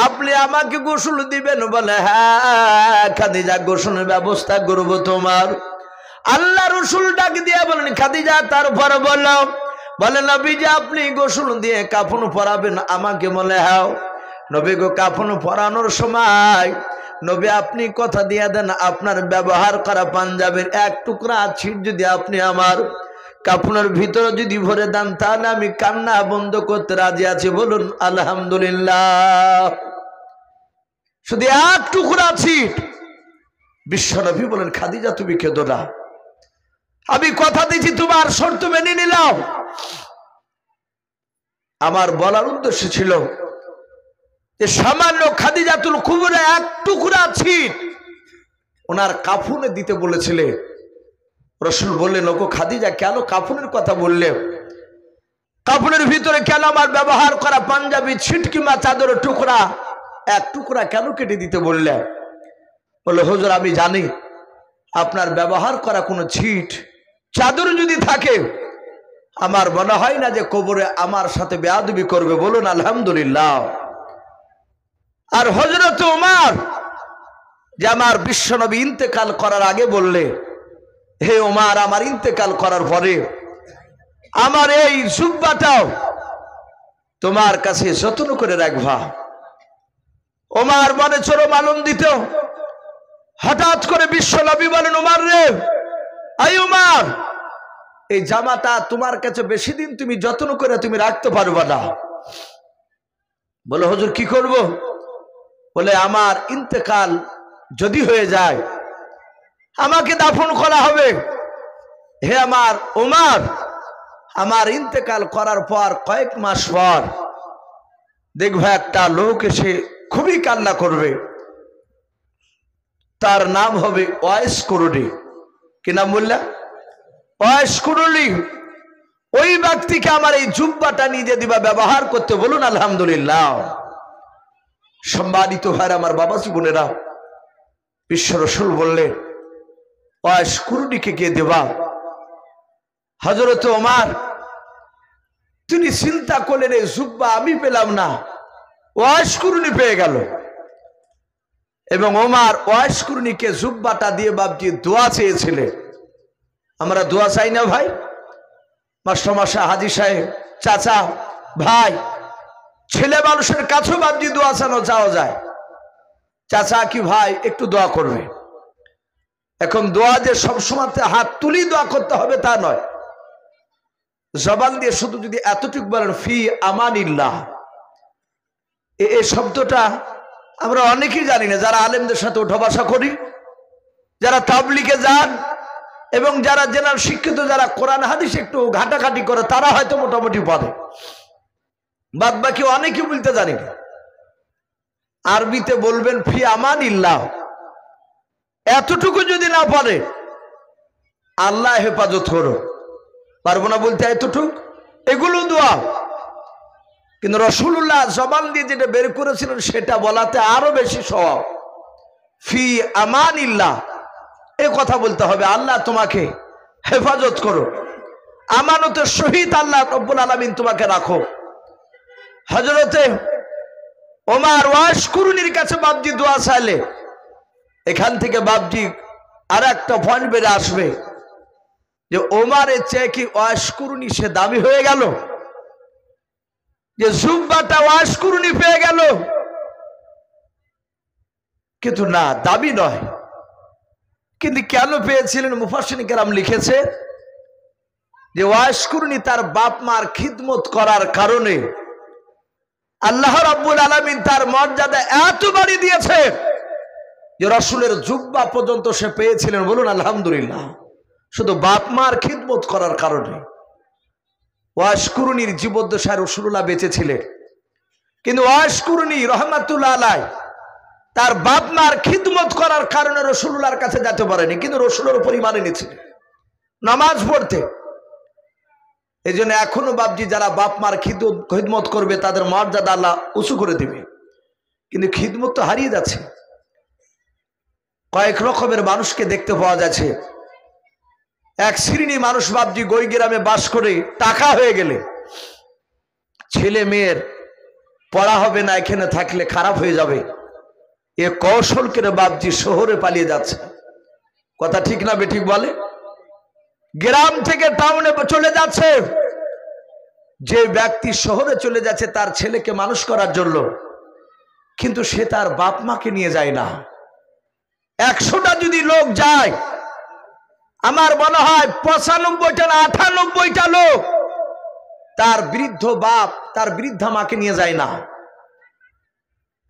আপনি আমাকে গোসল দিবেন। বলে, হ্যাঁ খাদিজা গোসলের ব্যবস্থা করবো তোমার। আল্লাহ রসুল ডাক দিয়ে বলেন, খাদিজা তারপর বলো। বলে, নবী যে আপনি গোসল দিয়ে কাফন পরাবেন আমাকে। বলে, হ্যাঁ। নবী গো কাফন পরানোর সময় নবী আপনি কথা দিয়ে দেন, আপনার ব্যবহার করা পাঞ্জাবের এক টুকরা ছিট যদি আপনি আমার কাফনের ভিতরে যদি ভরে দেন, তাহলে আমি কান্না বন্ধ করতে রাজি আছি। বলুন আলহামদুলিল্লাহ। শুধু এক টুকরা ছিট। বিশ্বনবী বলেন, খাদিজা তুমি কেঁদো না, আমি কথা দিচ্ছি তোমার শর্ত মেনে নিলাম। আমার বলার উদ্দেশ্য ছিল যে সামান্য খাদিজাতুল কুবরা এক টুকরা ছিট ওনার কাফনে দিতে বলেছিলে। রাসূল বললেন, ওগো খাদিজা কেন কাফনের কথা বললে? কাফনের ভিতরে কেন আমার ব্যবহার করা পাঞ্জাবি ছিট কিংবা চাদরের টুকরা এক টুকরা কেন কেটে দিতে বললে? বলে, হুজুর আমি জানি আপনার ব্যবহার করা কোনো ছিট চাদর যদি থাকে আমার মনে হয় না যে কবরে আমার সাথে বেয়াদবি করবে। বলুন আলহামদুলিল্লাহ। আর হযরত ওমর যে আমার বিশ্বনবী ইন্তেকাল করার আগে বললে, হে ওমর আমার ইন্তেকাল করার পরে আমার এই জুব্বাটাও তোমার কাছে যত্ন করে রাখবা। ওমর মনে চরম আনন্দিত। হঠাৎ করে বিশ্বনবী বলেন, ওমর রে, আই ওমর এই জামাটা তোমার কাছে বেশি দিন তুমি যত্ন করে তুমি রাখতে পারবা না। বলে, হুজুর কি করব? বলে, আমার ইন্তেকাল যদি হয়ে যায় আমাকে দাফন করা হবে। হে আমার ওমর, আমার ইন্তেকাল করার পর কয়েক মাস পর দেখবে একটা লোক এসে খুবই কান্না করবে, তার নাম হবে ওয়াইস কুরুনি। কি নাম বললা? ওয়াইস কুরুনি। ওই ব্যক্তিকে আমার এই জুব্বাটা নিয়ে দিবা ব্যবহার করতে। বলুন আলহামদুলিল্লাহ। সম্মানিত ভাইরা আমার বাবাজি বোনেরা, বিশ্ব রাসূল বললেন, ওয়াইস কুরুনিকে কে দেবা? হযরত ওমর তিনি চিন্তা করলেন, এই জুব্বা আমি পেলাম না, ওয়াইস কুরুনি পেয়ে গেল। এবং ওমর ওয়াইস কুরুনিকে জুব্বাটা দিয়ে বাপজি দোয়া চেয়েছিলেন। আমরা দোয়া চাই না ভাই? মাস্টারমশাই, হাজী সাহেব, চাচা, ভাই, ছেলে মানুষের কাছেও বাপজি দোয়া চাওয়া যায়। চাচা কি ভাই একটু দোয়া করবে। এখন দোয়া যে সবসময় হাত তুলি দোয়া করতে হবে তা নয়। জবান দিয়ে শুধু যদি এতটুকু বলেন ফি আমানিল্লাহ, এই শব্দটা আমরা অনেকেই জানি না, যারা আলেমদের সাথে ওঠা বসা করি, যারা তাবলিগে যান এবং যারা জেনারেল শিক্ষিত, যারা কোরআন হাদিস একটু ঘাটাঘাটি করে, তারা হয়তো মোটামুটি পারে, বাদ বাকি অনেকে বলতে জানি না। আরবিতে বলবেন ফি আমানিল্লাহ, এতটুকু যদি না পারে আল্লাহ হেফাজত করো, পারবো না বলতে এতটুকু, এগুলো দোয়া। কিন্তু রাসূলুল্লাহ জবান দিয়ে যেটা বের করেছিলেন সেটা বলাতে আরো বেশি সওয়াব। ফি আমানিল্লাহ, এ কথা বলতে হবে, আল্লাহ তোমাকে হেফাজত করো, আমানতের সহিত আল্লাহ রব্বুল আলামিন তোমাকে রাখো। হযরতে ওমর ওয়াশকুরুনির কাছে বাপজি দোয়া চাইলে এখান থেকে বাপজি আর একটা পয়েন্ট বেড়ে আসবে যে ওমরের চেয়ে কি ওয়াশকুরুনি সে দামি হয়ে গেল, যে জুব্বাটা ওয়াশকুরুনি পেয়ে গেল? কিন্তু না, দাবি নয়। কিন্তু কেন পেয়েছিলেন? মুফাসসিরিন কেরাম লিখেছে যে ওয়াশকুরুনি তার বাপ মার খিদমত করার কারণে আল্লাহ রাব্বুল আলামিন তার মর্যাদা এত বাড়িয়ে দিয়েছে যে রাসূলের জুব্বা পর্যন্ত সে পেয়েছিলেন। বলুন আলহামদুলিল্লাহ, শুধু বাপ মার খিদমত করার কারণে। ওয়াশকুরুনির জীবদ্দশায় রাসূলুল্লাহ বেঁচে ছিলেন, কিন্তু ওয়াশকুরুনি রাহমাতুল্লাহ আলাইহি তার বাপ মার খিদমত করার কারণে রাসূলুল্লাহর কাছে যেতে পারেনি, কিন্তু রাসূলের উপর ঈমান এনেছিলেন নামাজ পড়তে। এই জন্য এখনো বাপজি যারা বাপ মার খিদমত করবে তাদের মর্যাদা আল্লাহ উঁচু করে দিবে। কিন্তু খিদমত তো হারিয়ে যাচ্ছে। কয়েক রকমের মানুষকে দেখতে পাওয়া যাচ্ছে। এক শ্রেণী মানুষ বাপজি গই গ্রামে বাস করে টাকা হয়ে গেলে ছেলে মেয়ের পড়া হবে না, এখানে থাকলে খারাপ হয়ে যাবে, এ কৌশল করে বাপজি শহরে পালিয়ে যাচ্ছে। কথা ঠিক না বেঠিক বলে? গ্রাম থেকে টাউনে চলে যাচ্ছে। যে ব্যক্তি শহরে চলে যাচ্ছে তার ছেলেকে মানুষ করার জন্য, কিন্তু সে তার বাপ মাকে নিয়ে যায় না। 100টা যদি লোক যায়, আমার মনে হয় 95টা না 98টা লোক তার বৃদ্ধ বাপ তার বৃদ্ধা মাকে নিয়ে যায় না।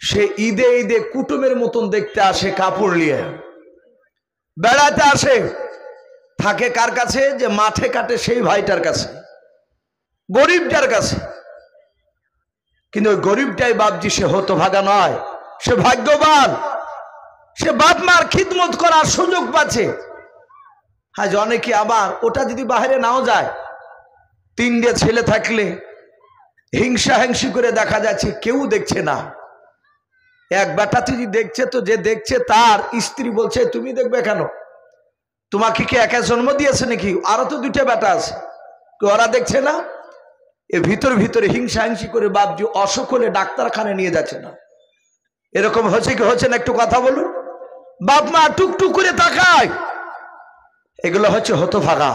সে ঈদে ঈদে কুটুমের মতন দেখতে আসে, কাপড় নিয়ে বেড়াতে আসে। থাকে কার কাছে? যে মাঠে কাটে সেই ভাইটার কাছে, গরিবটার কাছে। কিন্তু ওই গরিবটাই বাপজি সে হতভাগা নয়, সে ভাগ্যবান। সে বাপ মার খিদমত করার সুযোগ পাচ্ছে। আজ অনেকে আবার ওটা যদি বাইরে নাও যায়, 3টে ছেলে থাকলে হিংসা হিংসি করে দেখা যাচ্ছে, কেউ দেখছে না। এক বেটা যদি দেখছে তো যে দেখছে তার স্ত্রী বলছে তুমি দেখবে কেন, তোমাকে কি একা জন্ম দিয়েছে নাকি? আরো তো 2টা বেটা আছে, ওরা দেখছে না? এ ভিতরে ভিতরে হিংসা হিংসি করে বাপজি অসুখ হলে ডাক্তারখানে নিয়ে যাচ্ছে না। এরকম হচ্ছে কি হচ্ছে না? একটু কথা বলুন। বাপ মা টুকটুক করে তাকায়, এগুলো হচ্ছে হতভাগা।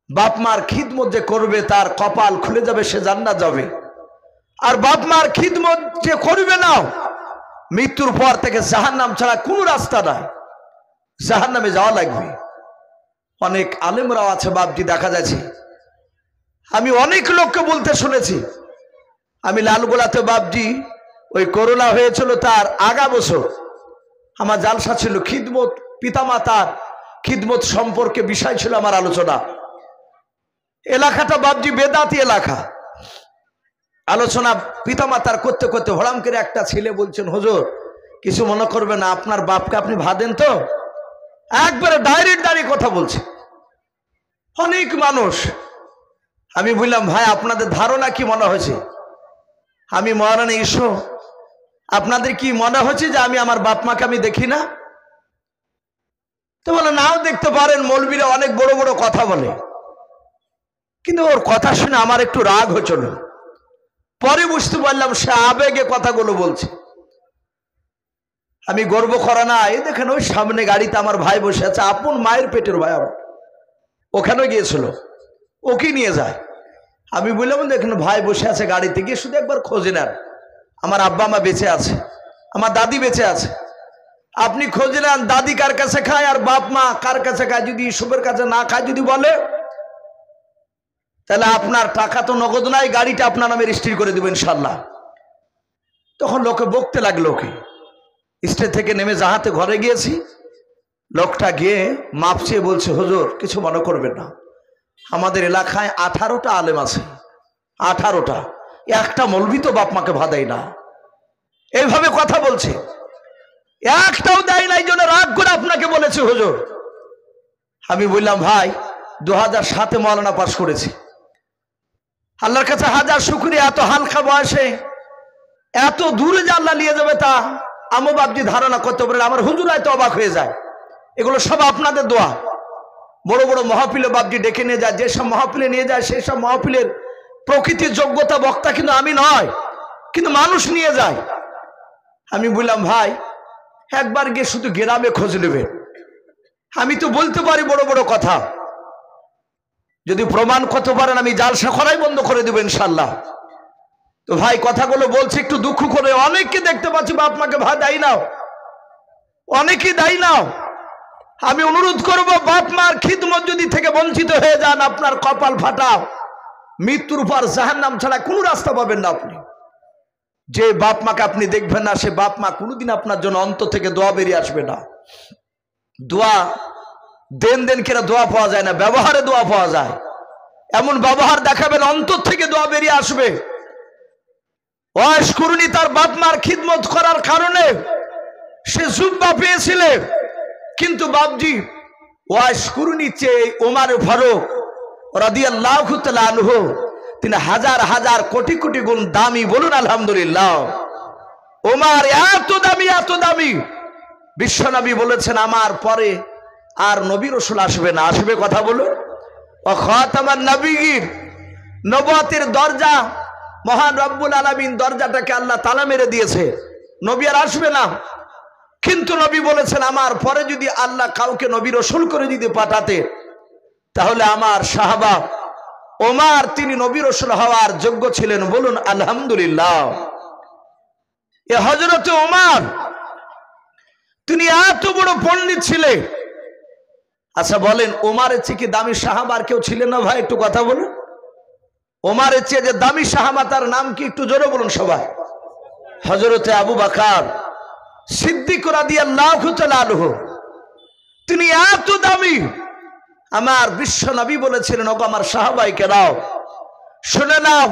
বাপ মার খিদমত যে করবে তার কপাল খুলে যাবে, সে জান্নাত যাবে। আর বাপ মার খিদমত যে করবে না, মৃত্যুর পর থেকে জাহান্নাম ছাড়া কোনো রাস্তা নাই, জাহান্নামে যাওয়া লাগবে। অনেক আলেমরাও আছে বাপজি, দেখা যাচ্ছে। আমি অনেক লোককে বলতে শুনেছি। আমি লালগোলাতে বাপজি ওই করোনা হয়েছিল তার আগা বছর আমার জালসা ছিল, খিদমত পিতামাতার খিদমত সম্পর্কে বিষয় ছিল আমার আলোচনা। এলাকাটা বাপজি বেদাতি এলাকা। আলোচনা পিতামাতার করতে করতে হঠাৎ করে একটা ছেলে বলছেন, হুজুর কিছু মনে করবে না, আপনার বাপকে আপনি ভাদেন তো? একবারে ডাইরেক্ট দাঁড়িয়ে কথা বলছে। অনেক মানুষ। আমি বললাম ভাই আপনাদের ধারণা কি মনে হয়েছে? আমি মহারানা ঈশ্বর, আপনাদের কি মনে হচ্ছে যে আমি আমার বাপ মাকে আমি দেখি না? তো বলে নাও দেখতে পারেন, মৌলবীরা অনেক বড় বড় কথা বলে। কিন্তু ওর কথা শুনে আমার একটু রাগ হচ্ছিল। পরে বুঝতে পারলাম সে আবেগে কথাগুলো বলছে। আমি গর্ব করা না, এই দেখেন ওই সামনে গাড়িতে আমার ভাই বসে আছে, আপন মায়ের পেটের ভাই আমার, ওখানে গিয়েছিল, ওকে নিয়ে যায়। আমি বললাম দেখেন ভাই বসে আছে গাড়িতে, গিয়ে শুধু একবার খোঁজে নেন, আমার আব্বা মা বেঁচে আছে, আমার দাদি বেঁচে আছে, আপনি খোঁজে নেন দাদি কার কাছে খায় আর বাপ মা কার কাছে খায়। যদি ইসবের কাছে না খায় যদি বলে, তাহলে আপনার টাকা তো নগদ নাই, গাড়িটা আপনার নামে রেজিস্ট্রি করে দেবেন ইনশাল্লাহ। তখন লোকে বকতে লাগলো, ওকে স্টেজ থেকে নেমে যাহাতে ঘরে গিয়েছি, লোকটা গিয়ে মাপ চেয়ে বলছে, হুজুর কিছু মনে করবেন না, আমাদের এলাকায় 18টা আলেম আছে, 18টা, একটা মৌলবি তো বাপ মাকে ভাদাই না। এইভাবে কথা বলছে, একটাও দেয় নাই, জন্য রাগ করে আপনাকে বলেছে হুজুর। আমি বললাম, ভাই 2007-এ মৌলানা পাশ করেছি, আল্লাহর কাছে হাজার শুকরিয়া, এত হালকা বয়সে এত দূরে যে আল্লাহ নিয়ে যাবে তা আমো বাপজি ধারণা করতে পারেন। আমার হুজুর হয়তো অবাক হয়ে যায়। এগুলো সব আপনাদের দোয়া। বড় বড় মহাপিলে বাপজি ডেকে নিয়ে যায়, যেসব মহাপিলে নিয়ে যায় সেই সব মহাপিলের প্রকৃতির যোগ্যতা বক্তা কিন্তু আমি নয়, কিন্তু মানুষ নিয়ে যায়। আমি বললাম, ভাই একবার গিয়ে শুধু গ্রামে খোঁজ নেবে, আমি তো বলতে পারি বড় বড় কথা, যদি প্রমাণ করতে পারেন আমি জালসা করাই বন্ধ করে দেবো ইনশাল্লাহ। তো ভাই কথাগুলো বলছে একটু দুঃখ করে, অনেককে দেখতে পাচ্ছি বাপ মাকে ভাই দায়ী নাও, অনেকেই দায়ী নাও। আমি অনুরোধ করব, বাপ মার খিদমত যদি থেকে বঞ্চিত হয়ে যান, আপনার কপাল ফাটা, মৃত্যুর পর জাহান্নাম ছাড়া কোনো রাস্তা পাবেন না। আপনি যে বাপ মাকে আপনি দেখবেন না, সে বাপ মা কোনোদিন আপনার জন্য অন্তর থেকে দোয়া বেরিয়ে আসবে না। দোয়া দেন দেন কেরা দোয়া পাওয়া যায় না, ব্যবহারে দোয়া পাওয়া যায়। এমন ব্যবহার দেখাবেন অন্তর থেকে দোয়া বেরিয়ে আসবে। ওয়াইশ কুরুনি তার বাপ মার খিদমত করার কারণে সে জুব্বা পেয়েছিলেন, কিন্তু বাপজি ওয়াইশ কুরুনি চেয়ে ওমর ফারুক রাদিয়াল্লাহু তাআলা আনহু তিনি হাজার হাজার কোটি কোটি গুণ দামি। বলুন আলহামদুলিল্লাহ। ওমর এত দামি, এত দামি, বিশ্বনবী বলেছেন আমার পরে আর নবী রাসূল আসবে না। আসবে কথা বলুন। ও খাতামান নবীর নবুয়তের দরজা মহান রব্বুল আলামিন দরজাটাকে আল্লাহ তালা মেরে দিয়েছে, নবী আর আসবে না। কিন্তু নবী বলেছেন আমার পরে যদি আল্লাহ কাউকে নবী রাসূল করে দিতে পাঠাতে, তাহলে আমার সাহাবা ওমর তিনি নবী রাসূল হওয়ার যোগ্য ছিলেন। বলুন আলহামদুলিল্লাহ। এ হযরত ওমর তিনি এত বড় পণ্ডিত ছিলেন। আচ্ছা বলেন, ওমরের চেয়ে কি দামি সাহাবা আর কেউ ছিলেন না? ভাই একটু কথা বলুন। ওমরের চেয়ে যে দামি সাহাবা তার নাম কি? একটু জোরে বলুন সবাই। হযরতে আবু বকর সিদ্দিক রাদিয়াল্লাহু তাআলা আনহু, তিনি এত দামি। আমার বিশ্ব নবী বলেছিলেন, ওগো আমার সাহাবায়ে কেরাম শুনে নাও,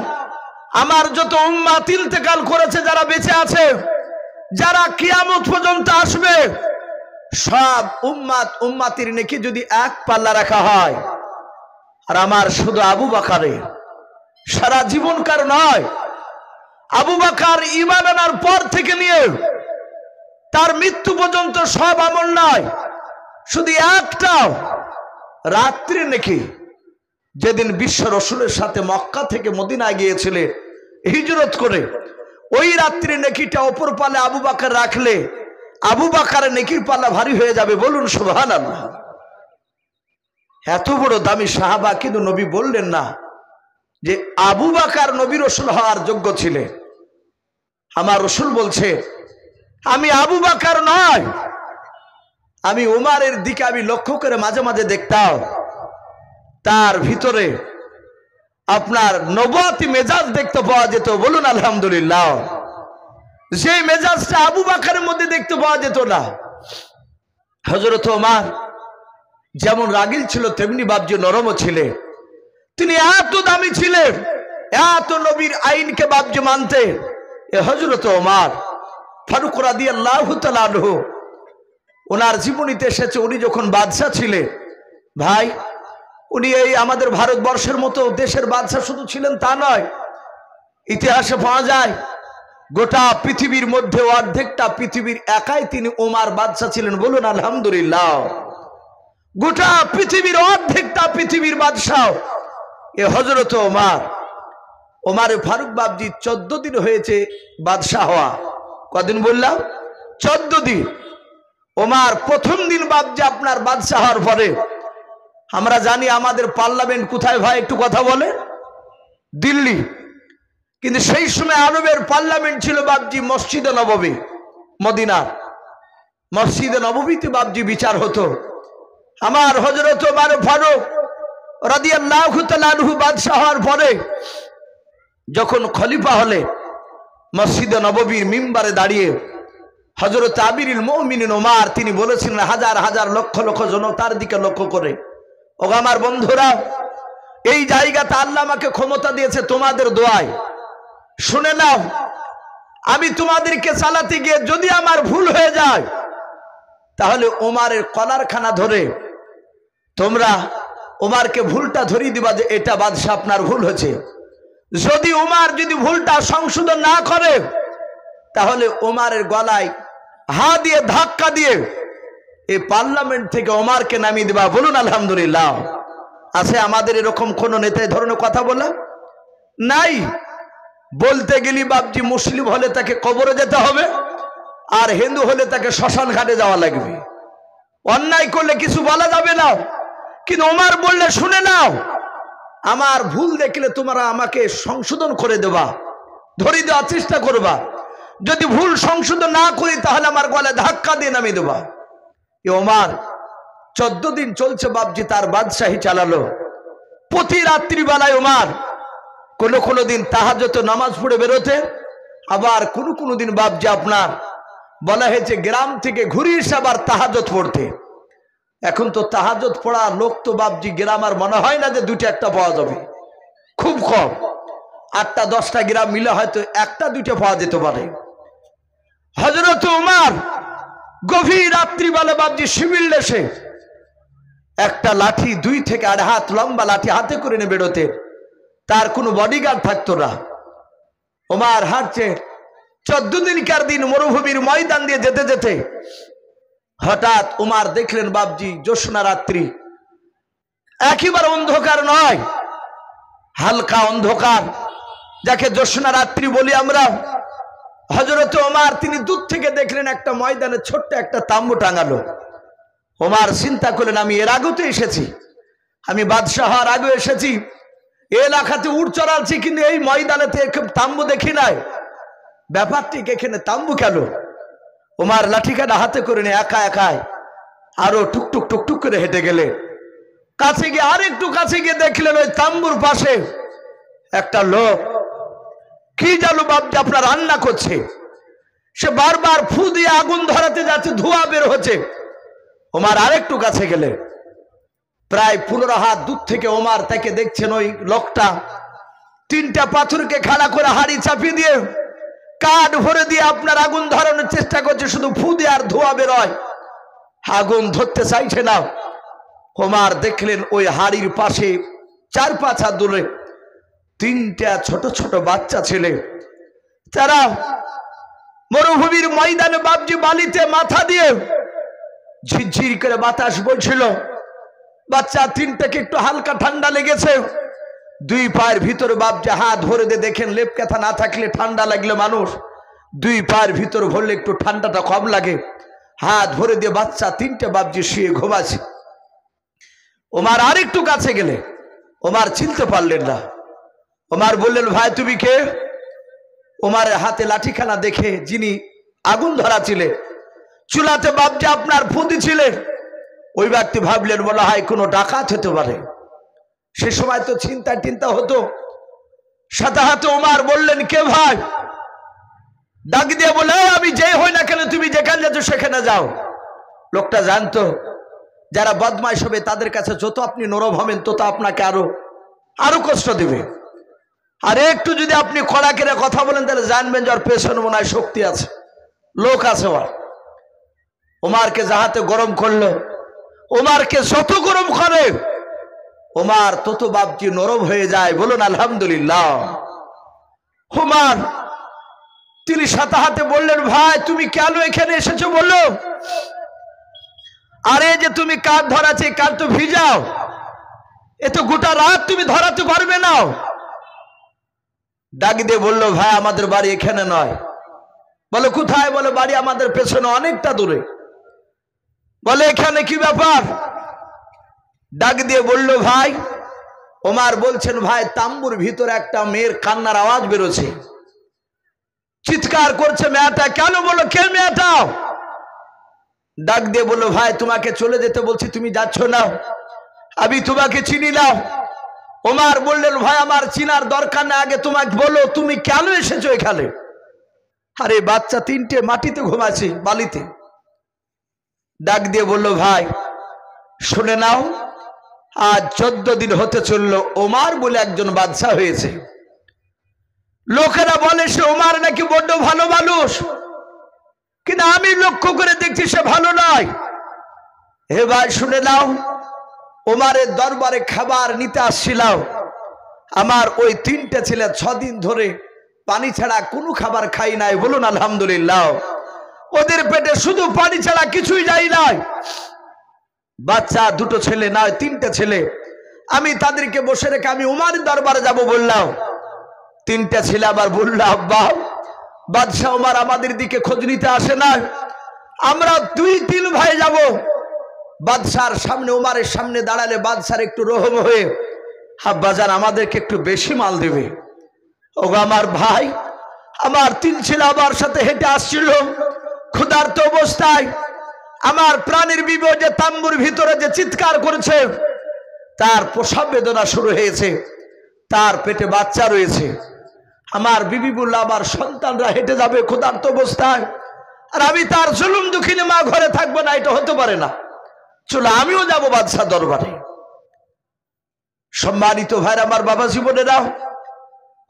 আমার যত উম্মত ইন্তেকাল করেছে, যারা বেঁচে আছে, যারা কিয়ামত পর্যন্ত আসবে, সব উম্মতের নেকি যদি এক পাল্লা রাখা হয়, আর আমার শুধু আবু বকরের সারা জীবনকার নয়, আবু বকর ঈমান আনার পর থেকে নিয়ে তার মৃত্যু পর্যন্ত সব আমল নয়, শুধু একটা রাত্রি নেকি, যেদিন বিশ্ব রাসূলের সাথে মক্কা থেকে মদিনায় গিয়েছিলেন হিজরত করে, ওই রাত্রি নেকিটা অপর পালে আবু বকর রাখলে আবু বকরের নেকির পাল্লা ভারী হয়ে যাবে। বলুন সুবহানাল্লাহ। এত বড় দামি সাহাবা, কিন্তু নবী বললেন না যে আবু বকর নবী রাসূল হওয়ার যোগ্য ছিলেন। আমার রাসূল বলছে, আমি আবু বকর নয়, আমি ওমরের দিকে আমি লক্ষ্য করে মাঝে মাঝে দেখতাম, তার ভিতরে আপনার নবুয়তি মেজাজ দেখতে পাওয়া যেত। বলুন আলহামদুলিল্লাহ। যে মেজাজটা আবু বকরের মধ্যে দেখতে পাওয়া যেত না। হযরত ওমর যেমন রাগিল ছিল, তেমনি বাপজি নরমও ছিলেন। তিনি এত দামি ছিলেন, এত নবীর আইনকে বাপজি মানতে। এ হযরত ওমর ফারুক রাদিয়াল্লাহু তাআলা আনহু, ওনার জীবনীতে এসেছে উনি যখন বাদশা ছিলেন, ভাই উনি এই আমাদের ভারতবর্ষের মতো দেশের বাদশা শুধু ছিলেন তা নয়, ইতিহাসে পাওয়া যায় গোটা পৃথিবীর মধ্যে অর্ধেকটা পৃথিবীর একাই তিনি ওমর বাদশা ছিলেন। বলুন আলহামদুলিল্লাহ। গোটা পৃথিবীর অর্ধেকটা পৃথিবীর বাদশাহ এ হযরত ওমর। ওমর ফারুক বাপজি 14 দিন হয়েছে বাদশাহ হওয়া। কদিন বললাম? 14 দিন। ওমর প্রথম দিন বাপজি আপনার বাদশাহ হওয়ার পরে, আমরা জানি আমাদের পার্লামেন্ট কোথায় ভাই একটু কথা বলে? দিল্লি। কিন্তু সেই সময় আরবের পার্লামেন্ট ছিল বাপজি মসজিদে নববী, মদিনার মসজিদে নববীতে বাপজি বিচার হতো। আমার হযরত ওমর ফারুক রাদিয়াল্লাহু তাআলা আনহু বাদশাহ হওয়ার পরে যখন খলিফা হলে, মসজিদে নববীর মিম্বারে দাঁড়িয়ে হযরত আমিরুল মুমিনিন ওমর তিনি বলেছিলেন হাজার হাজার লক্ষ লক্ষ জন তার দিকে লক্ষ্য করে, ও আমার বন্ধুরা, এই জায়গাতে আল্লাহ আমাকে ক্ষমতা দিয়েছে তোমাদের দোয়ায়, শুনে নাও, আমি তোমাদেরকে চালাতে গিয়ে যদি আমার ভুল হয়ে যায় তাহলে ওমরের কলারখানা ধরে তোমরা ওমরকে ভুলটা ধরিয়ে দিবা যে এটা বাদশা আপনার ভুল হয়েছে। যদি ওমর যদি ভুলটা সংশোধন না করে তাহলে ওমরের গলায় হাত দিয়ে ধাক্কা দিয়ে এই পার্লামেন্ট থেকে ওমরকে নামিয়ে দিবা। বলুন আলহামদুলিল্লাহ। আছে আমাদের এরকম কোন নেতা এই ধরনের কথা বলে? নাই। বলতে গেলি বাপজি মুসলিম হলে তাকে কবরে যেতে হবে, আর হিন্দু হলে তাকে শ্মশান ঘাটে যাওয়া লাগবে। অন্যায় করলে কিছু বলা যাবে না, কিন্তু ওমর বললে শুনে নাও, আমার ভুল দেখলে তোমরা আমাকে সংশোধন করে দেবা, ধরে দেওয়ার চেষ্টা করবা, যদি ভুল সংশোধন না করি তাহলে আমার গলায় ধাক্কা দিয়ে নামিয়ে দেবা। ওমর 14 দিন চলছে বাপজি তার বাদশাহী চালালো। প্রতি রাত্রিবেলায় ওমর কোনো দিন তাহাজ্জুদ নামাজ পড়ে বেরোতে, আবার কোনো দিন বাপজি আপনার বলা হয়েছে গ্রাম থেকে ঘুরে এসে আবার তাহাজ্জুদ পড়তে। এখন তো তাহাজ্জুদ পড়া লোক তো বাপজি গ্রাম আর মনে হয় না যে দুটো একটা পাওয়া যাবে, খুব কম। 8টা 10টা গ্রাম মিলে হয়তো 1টা 2টা পাওয়া যেতে পারে। হযরত ওমর গভীর রাত্রিবেলা বাপজি শিবির দেশে একটা লাঠি 2 থেকে 2.5 হাত লম্বা লাঠি হাতে করে নিয়ে বেরোতে, তার কোনো বডিগার্ড থাকতো না। ওমর হাঁটছে 14 দিনকার দিন মরুভূমির ময়দান দিয়ে যেতে যেতে হঠাৎ ওমর দেখলেন বাপজি জ্যোৎস্না রাত্রি, একেবারে অন্ধকার নয়, হালকা অন্ধকার, যাকে জ্যোৎস্না রাত্রি বলি আমরা। হযরত ওমর তিনি দূর থেকে দেখলেন একটা ময়দানে ছোট্ট একটা তাম্বু টাঙালো। ওমর চিন্তা করলেন আমি এর আগেও তো এসেছি, আমি বাদশাহ হওয়ার আগে এসেছি, এলাকাতে উট চড়াচ্ছি, কিন্তু এই ময়দানেতে তাম্বু দেখি নাই, ব্যাপারটি এখানে তাম্বু কেন? ওমর লাঠিকাটা হাতে করে নিয়ে একা একাই আরো টুকটুক টুকটুক করে হেঁটে গেলে, কাছে গিয়ে আর একটু কাছে গিয়ে দেখলেন ওই তাম্বুর পাশে একটা লোক কি জানো বাপজি আপনার রান্না করছে। সে বারবার ফু দিয়ে আগুন ধরাতে যাচ্ছে, ধোঁয়া বের হচ্ছে। ওমর আরেকটু কাছে গেলে প্রায় 15 হাত দূর থেকে ওমর তাকে দেখছেন ওই লোকটা 3টা পাথরকে খাড়া করে হাড়ি চাপিয়ে দিয়ে কাঠ ভরে দিয়ে আপনার আগুন ধরানোর চেষ্টা করছে, শুধু ফু দিয়ে আর ধোঁয়া বেরোয়, আগুন ধরতে চাইছে না। ওমর দেখলেন ওই হাড়ির পাশে 4-5 হাত দূরে 3টা ছোট ছোট বাচ্চা ছেলে, তারা মরুভূমির ময়দানে বাপজি বালিতে মাথা দিয়ে ঝিরঝির করে বাতাস বইছিল। বাচ্চা 3টাকে একটু হালকা ঠান্ডা লেগেছে, 2 পায়ের ভিতরে বাপজি হাত ভরে দিয়ে দেখেন লেপ কাঁথা না থাকলে ঠান্ডা লাগলে মানুষ 2 পায়ের ভিতর ভরলে একটু ঠান্ডাটা কম লাগে, হাত ভরে দিয়ে বাচ্চা 3টে বাপজি শুয়ে ঘুমাচ্ছে। ওমর আরেকটু কাছে গেলে ওমর চিনতে পারলেন না। ওমর বললেন ভাই তুমি কে? ওমরের হাতে লাঠিখানা দেখে যিনি আগুন ধরাছিলেন, চুলাতে বাপজি আপনার ফুদি ছিলেন, ওই ব্যক্তি ভাবলেন বলা হয় কোনো ডাকাত হতে পারে। সে সময় তো চিন্তা হতো। সাথে হাতে ওমর বললেন কে ভাই? ডাক দিয়ে বলে আমি যেই হই না কেন তুমি যেখানে যাচ্ছ সেখানে যাও। লোকটা জানতো যারা বদমাইশ হবে তাদের কাছে যত আপনি নরম হবেন তত আপনাকে আরো কষ্ট দিবে, আর একটু যদি আপনি কড়া করে কথা বলেন তাহলে জানবেন যার পেছনে মনে হয় শক্তি আছে, লোক আছে। ওমরকে যাহাতে গরম করলো, ওমরকে যত গরম করে ওমর তত বাপজি নরম হয়ে যায়। বলুন আলহামদুলিল্লাহ। ওমর তিনি সাথে হাতে বললেন ভাই তুমি কেন এখানে এসেছো বললো? আরে যে তুমি কাঠ ধরাচ্ছে, কাঠ তো ভিজাও, এ তো গোটা রাত তুমি ধরাতে পারবে না। ডাক দিয়ে বললো ভাই আমাদের বাড়ি এখানে নয়। বলে কোথায়? বলে বাড়ি আমাদের পেছনে অনেকটা দূরে। বলে এখানে কি ব্যাপার? ডাক দিয়ে বলল ভাই, ওমর বলছেন ভাই তাম্বুর ভিতরে একটা মেয়ের কান্নার আওয়াজ বেরোছে, চিৎকার করছে মেয়েটা। কেন? বলো কে মেয়েটা? ডাক দিয়ে বললো ভাই তোমাকে চলে যেতে বলছি, তুমি যাচ্ছ না, আমি তোমাকে চিনি না। ওমর বললেন ভাই আমার চিনার দরকার না, আগে তোমাকে বলো তুমি কেন এসেছো এখানে? আরে বাচ্চা তিনটে মাটিতে ঘুমাচ্ছে বালিতে। ডাক দিয়ে বলল, ভাই শুনে নাও, আজ 14 দিন হতে চললো ওমর বলে একজন বাদশা হয়েছে। লোকেরা বলে সে ওমর নাকি বড্ড ভালো মানুষ, কিন্তু আমি লক্ষ্য করে দেখছি সে ভালো নয়। হে ভাই শুনে নাও, ওমরের দরবারে খাবার নিতে আসছিলাম, আমার ওই 3টে ছেলে 6 দিন ধরে পানি ছাড়া কোনো খাবার খাই নাই। বলুন আলহামদুলিল্লাহ। ওদের পেটে শুধু পানি ছাড়া কিছুই যায় নাই। বাচ্চা 2টো ছেলে নয় 3টে ছেলে, আমি তাদেরকে বসে রেখে আমি ওমরের দরবারে যাব বললাম। 3টে ছেলে আবার বলল, আব্বা বাদশাহ ওমর আমাদের দিকে খোঁজ নিতে আসে না, আমরা 2-3 ভাই যাব। বাদশার সামনে ওমরের সামনে দাঁড়ালে বাদশার একটু রহম হয়ে আব্বাজান আমাদেরকে একটু বেশি মাল দেবে। ওগো আমার ভাই, আমার 3 ছেলে আমার সাথে হেঁটে আসছিল ক্ষুধার্ত অবস্থায়। আমার প্রাণের বিবি যে তাম্বুর ভিতরে যে চিৎকার করেছে, তার প্রসব বেদনা শুরু হয়েছে, তার পেটে বাচ্চা রয়েছে। আমার বিবি বলল আমার সন্তানরা হেঁটে যাবে ক্ষুধার্ত অবস্থায়, আর আমি তার জুলুম দুঃখিনী মা ঘরে থাকবো না, এটা হতে পারে না। চলো আমিও যাবো বাদশাহ দরবারে। সম্মানিত ভাইরা আমার, বাবা জীবনেরা,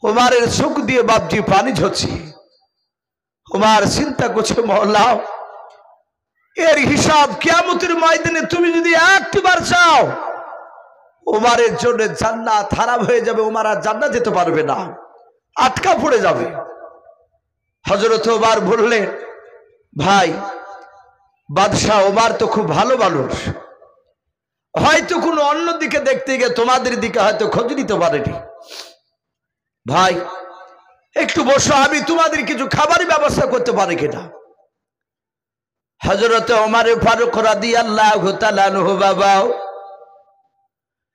ওমরের চোখ দিয়ে বাপজি পানি ঝরছে। ওমর চিন্তা করছে, মওলা এর হিসাব কিয়ামতের ময়দানে তুমি যদি একবার চাও, ওমরের জন্য জান্নাত হারাম হয়ে যাবে, ওমর আর জান্নাত যেতে পারবে না, আটকা পড়ে যাবে। হযরত ওমর বললেন, ভাই বাদশাহ ওমর তো খুব ভালো মানুষ, হয়তো কোনো অন্য দিকে দেখতে গিয়ে তোমাদের দিকে হয়তো খোঁজ নিতে পারেনি। ভাই একটু বসো, আমি তোমাদের কিছু খাবারের ব্যবস্থা করতে পারি কিনা। হযরত ওমর ফারুক রাদিয়াল্লাহু তাআলা আনহু বাবা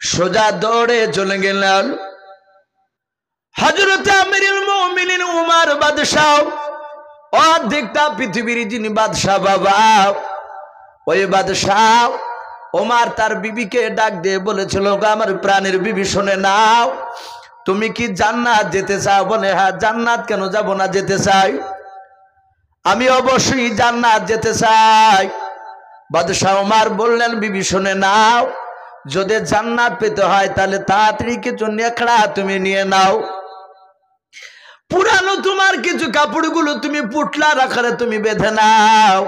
সোজা দৌড়ে চলে গেলেন। হযরত আমিরুল মুমিনিন ওমর বাদশাহ, অর্ধেকটা পৃথিবীর যিনি বাদশাহ বাবা, ওই বাদশাহ ওমর তার বিবিকে ডাক দিয়ে বলেছিল, আমার প্রাণের বিবি শুনে নাও, তুমি কি জান্নাত যেতে চাও? বলে হ্যাঁ। জান্নাত কেন যাব না, যেতে চাই, আমি অবশ্যই জান্নাত যেতে চাই। বাদশাহ ওমর বললেন, বিবি শুনে নাও, যদি জান্নাত পেতে হয় তাহলে তাড়াতাড়ি কিছু নেকড়া তুমি নিয়ে নাও, পুরানো তোমার কিছু কাপড়গুলো তুমি পুটলা রাখারে তুমি বেঁধে নাও।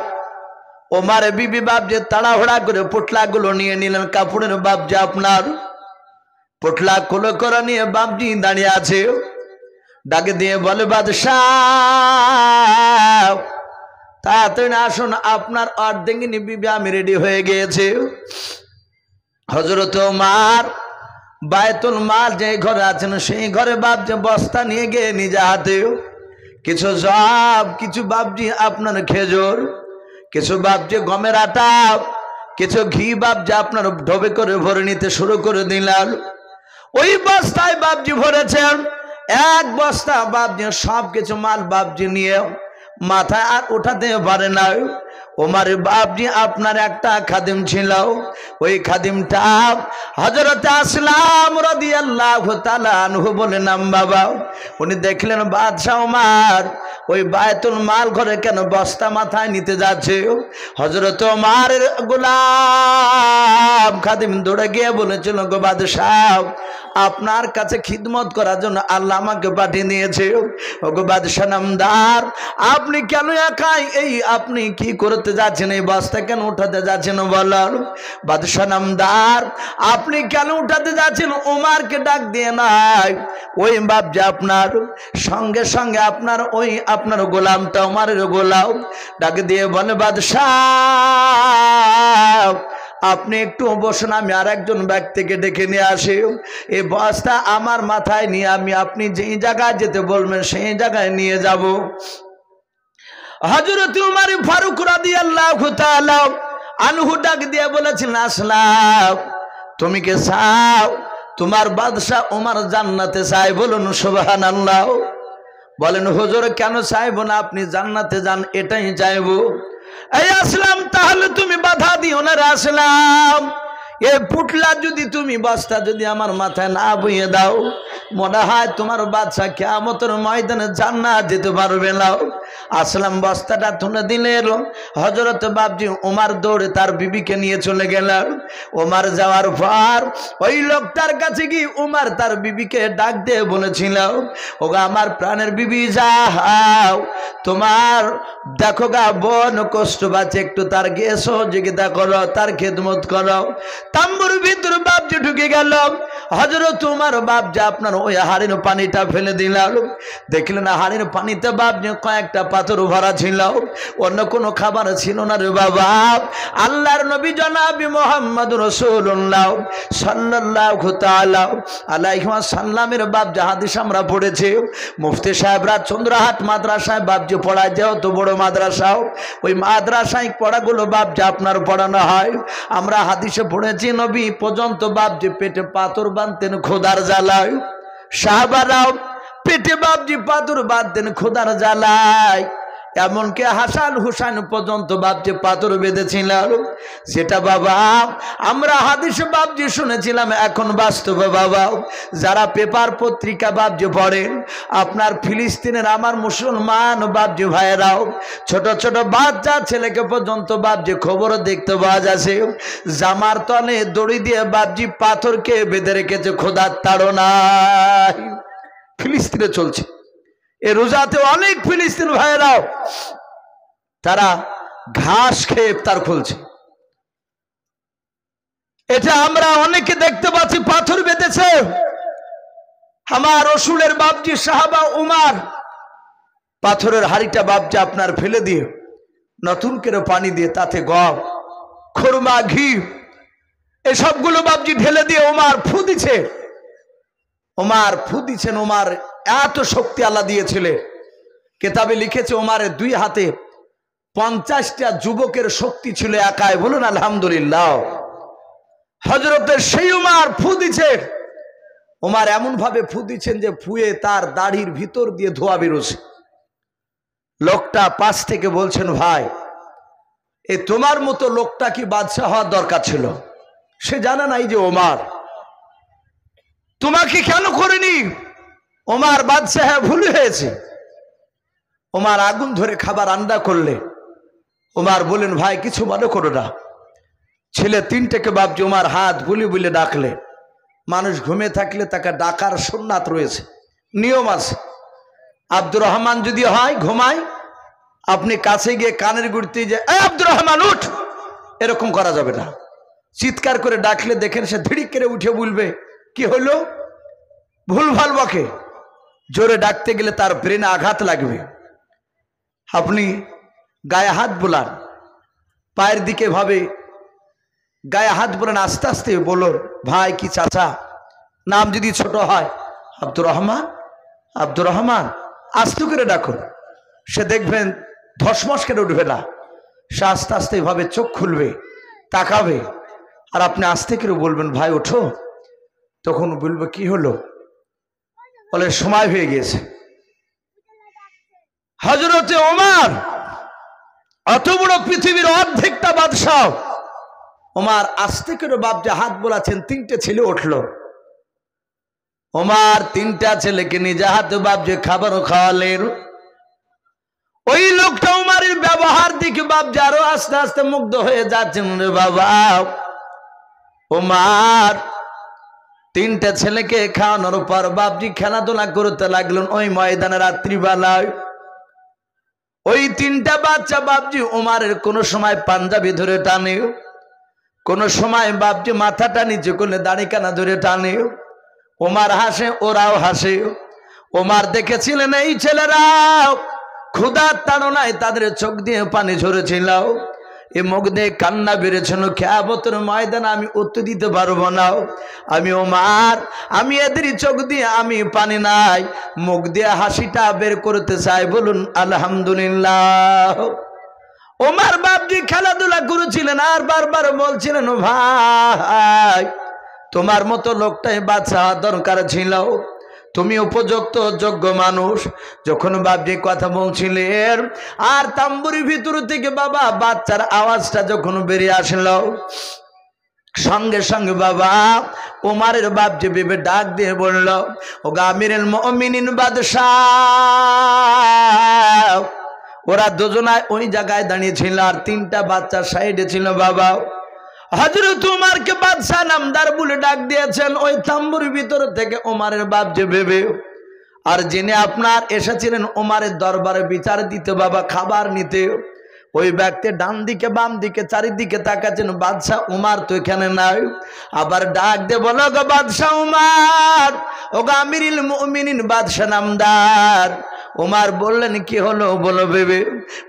ওমর বিবি বাপজি তাড়াহুড়া করে পুটলাগুলো নিয়ে নিলেন। কাপড়ের বাপজি আপনার পুটলা কুলো করে নিয়ে বাপজি দাঁড়িয়ে আছে। ডাকে দিয়ে বলে, বাদশাহ তাড়াতাড়ি আসুন, আপনার অর্ধেকিনী বিবি আমি রেডি হয়ে গিয়েছে। হযরত ওমর বায়তুল মাল যে ঘরে আছেন সেই ঘরে বাপজি বস্তা নিয়ে গিয়ে নিজে হাতে কিছু জব, কিছু বাপজি আপনার খেজুর, কিছু বাপজি গমের আটা, কিছু ঘি বাপজি আপনার ঢোবে করে ভরে নিতে শুরু করে দিলেন। ওই বস্তায় বাপজি ভরেছেন, এক বস্তা বাপজি সব কিছু মাল বাপজি নিয়ে মাথায় আর উঠাতে পারে না। ওমর বাপজি আপনার একটা খাদিম ছিল, ওই খাদিমটা হযরত আসলাম রাদিয়াল্লাহু তাআলা আনহু বলে নাম বাবা। উনি দেখলেন বাদশাহ ওমর ওই বায়তুল মাল ঘরে কেন বস্তা মাথায় নিতে যাচ্ছে। হযরত ওমরের গোলাম খাদিম দৌড়ে গিয়ে বলেছিল, গো বাদশাহ আপনার কাছে খিদমত করার জন্য আল্লাহ আমাকে পাঠিয়ে দিয়েছে। ওগো বাদশাহ নামদার, আপনি কেন একাই এই আপনি কি করতে যাচ্ছেন, এই বস্তা কেন উঠাতে যাচ্ছেন বলেন। বাদশাহ নামদার, আপনি কেন উঠাতে যাচ্ছেন ওমরকে ডাক দিয়ে নাই, ওই বাপজি আপনার সঙ্গে সঙ্গে আপনার ওই আপনার গোলামটা ওমরের গোলাম ডাক দিয়ে বলে, বাদশাহ আপনি একটু বসুন, আমি আর একজন ব্যক্তিকে ডেকে নিয়ে আসি, এই বস্তা আমার মাথায় নিয়ে আমি আপনি যেই জায়গায় যেতে বলবেন সেই জায়গায় নিয়ে যাব। হযরত ওমর ফারুক রাদিয়াল্লাহু তাআলা আনহু ডাক দিয়ে বলেছেন, আসলাম তুমি কে চাও? তোমার বাদশাহ ওমর জান্নাতে চাই। বলুন সুবহানাল্লাহ। বলেন হুজুর কেন চাইবো না, আপনি জান্নাতে যান এটাই চাইবো। এই আসলাম তাহলে তুমি বাধা দিও না রে আসলাম, এ পুটলা যদি তুমি বস্তা যদি আমার মাথায় না বইয়ে দাও, মনে হয় তোমার বাদশা কিয়ামতের ময়দানে জান্নাত যেতে পারবে না। আসলাম বস্তাটা তুলে দিলেন। হযরত বাপজি ওমর দৌড়ে তার বিবিকে নিয়ে চলে গেলেন। ওমর যাওয়ার পর ওই লোকটার কাছে গিয়ে ওমর তার বিবিকে ডাক দিয়ে বলেছিল, ওগো আমার প্রাণের বিবি, যাও তোমার দেখো গা বোন কষ্ট পাচ্ছে, একটু তার গিয়ে সহযোগিতা করো, তার খেদমত করো। তাম্বুর ভিতর বাপজি ঢুকে গেল। হযরত ওমর বাপজি আপনার ওই হাড়ির পানিটা ফেলে দিলাম। দেখলেন হাড়ির পানিতে বাপজি কয়েকটা পাথর ভরা ছিল, অন্য কোনো খাবার ছিল না রে বাবা। আল্লাহর নবী জনাবি মুহাম্মদ রাসূলুল্লাহ সাল্লাল্লাহু তাআলা আলাইহি ওয়াসাল্লামের বাপজি হাদিস আমরা পড়েছি। মুফতি সাহেবরা চন্দ্রহাট মাদ্রাসায় বাপজি পড়ায়, যেহেতু বড় মাদ্রাসাও, ওই মাদ্রাসায় পড়াগুলো বাপজি আপনার পড়ানো হয়। আমরা হাদিসে পড়েছি নবী পর্যন্ত বাপজি পেটে পাথর বাঁধতেন খোদার জ্বালায়। সাহাবারাও পেটে বাপজি পাথর বাঁধতেন খোদার জ্বালায়। এমনকি হাসান হুসাইন পর্যন্ত বাপজি পাথর বেঁধেছিল, যেটা বাবা আমরা হাদিসে বাপজি শুনেছিলাম, এখন বাস্তবে বাবা যারা পেপার পত্রিকা বাপজি পড়েন, আপনার ফিলিস্তিনের আমার মুসলমান বাপজি ভাইয়েরাও ছোট ছোট বাচ্চা ছেলেকে পর্যন্ত বাপজি খবর দেখতে পাওয়া যাচ্ছে, জামার তলে দড়ি দিয়ে বাপজি পাথরকে বেঁধে রেখেছে খোদার তাড়নায়। ফিলিস্তিনে চলছে এ রোজাতে অনেক ফিলিস্তিন ভাইয়েরাও তারা ঘাস খেয়ে ইফতার খুলছে। এটা আমরা অনেকে দেখতে পাচ্ছি, পাথর বেঁধেছে। আমার রসুলের বাপজি সাহাবা উমার পাথরের হাড়িটা বাপজি আপনার ফেলে দিয়ে নতুন করে পানি দিয়ে তাতে গম, খুরমা, ঘি এসবগুলো বাপজি ঢেলে দিয়ে ওমার ফু দিছে। ওমার ফু দিচ্ছেন। ওমার এত শক্তি আল্লাহ দিয়েছিলেন, কেতাবে লিখেছে ওমারের দুই হাতে 50টা যুবকের শক্তি ছিল একাই। বলুন আলহামদুলিল্লাহ। হযরতের সেই ওমর ফু দিছে। ওমর এমন ভাবে ফু দিচ্ছেন যে ফুয়ে তার দাড়ির ভিতর দিয়ে ধোঁয়া বেরোছে। লোকটা পাশ থেকে বলছেন, ভাই এ তোমার মতো লোকটা কি বাদশা হওয়ার দরকার ছিল? সে জানে নাই যে ওমর তোমাকে কেন করেনি। ওমর বাদশা, হ্যাঁ ভুল হয়েছে। ওমর আগুন ধরে খাবার রান্না করলে ওমর বলেন, ভাই কিছু মনে করো না। ছেলে তিনটাকে বাপজি ওমর হাত বুলি বুলি ডাকলে, মানুষ ঘুমে থাকলে তাকে ডাকার সুন্নাত রয়েছে, নিয়ম আছে। আব্দুর রহমান যদি হয় ঘুমায়, আপনি কাছে গিয়ে কানের গুড়তে যে আব্দুর রহমান উঠ, এরকম করা যাবে না। চিৎকার করে ডাকলে দেখেন সে ধিড়িক করে উঠে বলবে, কি হলো, ভুলভাল বকে। জোরে ডাকতে গেলে তার ব্রেনে আঘাত লাগবে। আপনি গায়ে হাত বোলান, পায়ের দিকে ভাবে গায়ে হাত বোলান, আস্তে আস্তে বলুন, ভাই কি চাচা, নাম যদি ছোট হয় আব্দুর রহমান, আব্দুর রহমান, আস্তে করে ডাকুন। সে দেখবেন ধসমস করে উঠবে না, সে আস্তে আস্তে ভাবে চোখ খুলবে, তাকাবে, আর আপনি আস্তে করে বলবেন, ভাই ওঠো। তখন বলবে, কি হলো? বলে, সময় হয়ে গিয়েছে। হযরতে ওমর অত বড় পৃথিবীর অর্ধেকটা বাদশাহ, ওমর আস্তে করে বাপজি হাত বোলাচ্ছেন, তিনটে ছেলে উঠলো। ওমর তিনটা ছেলেকে নিজে হাতে বাপজি খাবারও খাওয়ালেন। ওই লোকটা ওমরের ব্যবহার দেখে বাপজি আরো আস্তে আস্তে মুগ্ধ হয়ে যাচ্ছেন। রে বাবা, ওমর তিনটা ছেলেকে খাওয়ানোর পর বাপজি খেলাধুলা করতে লাগলেন ওই ময়দানে রাত্রিবেলায়। ওই তিনটা বাচ্চা বাপজি ওমরের কোনো সময় পাঞ্জাবি ধরে টানে, কোনো সময় বাপজি মাথাটা নিচে করলে দাড়িখানা ধরে টানে। ওমর হাসে, ওরাও হাসে। ওমর দেখেছিলেন এই ছেলেরাও ক্ষুধার তাড়নায় তাদের চোখ দিয়ে পানি ঝরেছিল, এ মুখ দিয়ে কান্না বেড়েছিল। কিয়ামতের ময়দানে আমি উত্তর দিতে পারবো না। আমি ওমর, আমি এদের চোখ দিয়ে আমি পানি নাই, মুখ দিয়ে হাসিটা বের করতে চাই। বলুন আলহামদুলিল্লাহ। ওমর বাপজি খেলাধুলা করেছিলেন আর বারবার বলছিলেন, ভাই তোমার মতো লোকটাই বাচ্চা দরকার ছিল, তুমি উপযুক্ত যোগ্য মানুষ। যখন বাপজি কথা বলছিলেন আর তাম্বুরির ভিতর থেকে বাবা বাচ্চার আওয়াজটা যখন বেরিয়ে আসলো, সঙ্গে সঙ্গে বাবা ওমরের বাপজি বেবে ডাক দিয়ে বলল, ও আমিরুল মুমিনিন বাদশাহ, ওরা দুজনায় ওই জায়গায় দাঁড়িয়ে ছিল, আর তিনটা বাচ্চা সাইডে ছিল। বাবা হযরত উমরকে বাদশাহ নামদার বলে ডাক দিয়েছেন। ওই তাম্বুর ভিতর থেকে ওমরের বাপ যে ভেবে, আর যিনি আপনার এসেছিলেন ওমরের দরবারে বিচার দিতে, বাবা খাবার নিতে, ওই ব্যক্তি ডান দিকে বাম দিকে চারিদিকে তাকাচ্ছেন। বাদশাহ উমর তো এখানে নাই। আবার ডাক দে বলো গো বাদশাহ উমর, ও গো আমিরুল মুমিনিন বাদশাহ নামদার। উমর বললেন কি হলো বলো ভেবে।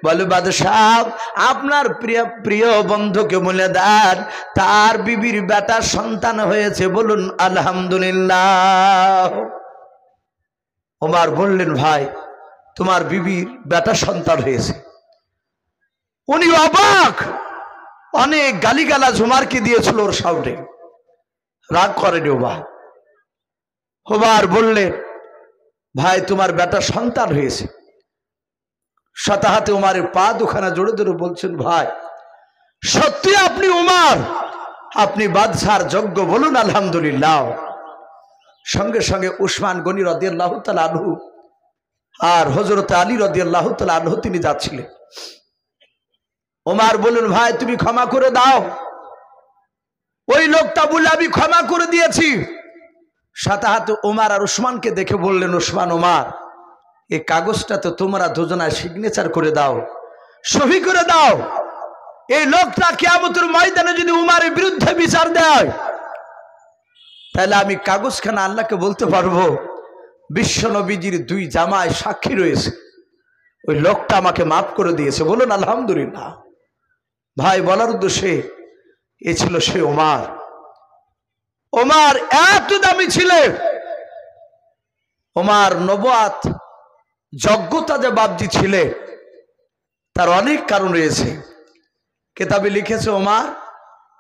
বলে বাদশাহ আপনার প্রিয় প্রিয় বন্ধুকে বলে দেন তার বিবির বেটা সন্তান হয়েছে, বলুন আলহামদুলিল্লাহ। উমর বললেন ভাই তোমার বিবির বেটা সন্তান হয়েছে। উনি অবাক, অনেক গালিগালাজ উমরকে দিয়েছিল ওর সামনে, রাগ করেনি উমর বললেন ভাই তোমার বেটা সন্তান হয়েছে। সাথে হাতে উমরের পা দুখানা জোরে জোরে বলছেন ভাই সত্যি আপনি উমর, আপনি বাদশার যোগ্য, বলুন আলহামদুলিল্লাহ। সঙ্গে সঙ্গে উসমান গনি রাদিয়াল্লাহু তাআলা আনহু আর হযরত আলী রাদিয়াল্লাহু তাআলা আনহু তিনি যাচ্ছিলেন। উমর বললেন ভাই তুমি ক্ষমা করে দাও। ওই লোকটা বলে আমি ক্ষমা করে দিয়েছি। সাথে হাতে উমর আর উসমানকে দেখে বললেন উসমান উমর এই কাগজটা তো তোমরা দুজনায় সিগনেচার করে দাও, সহি করে দাও। এই লোকটা কিয়ামতের ময়দানে যদি উমরের বিরুদ্ধে বিচার দেয় তাহলে আমি কাগজখানা আল্লাহকে বলতে পারবো বিশ্ব নবীজির দুই জামায় সাক্ষী রয়েছে, ওই লোকটা আমাকে মাফ করে দিয়েছে, বলুন আলহামদুলিল্লাহ। ভাই বলার উদ্দেশ্যে এ ছিল সে উমর। উমর এত দামি ছিলেন। উমর নবুয়াত যোগ্যতা যে বাবজি ছিলেন তার অনেক কারণ রয়েছে। কিতাবে লিখেছে উমর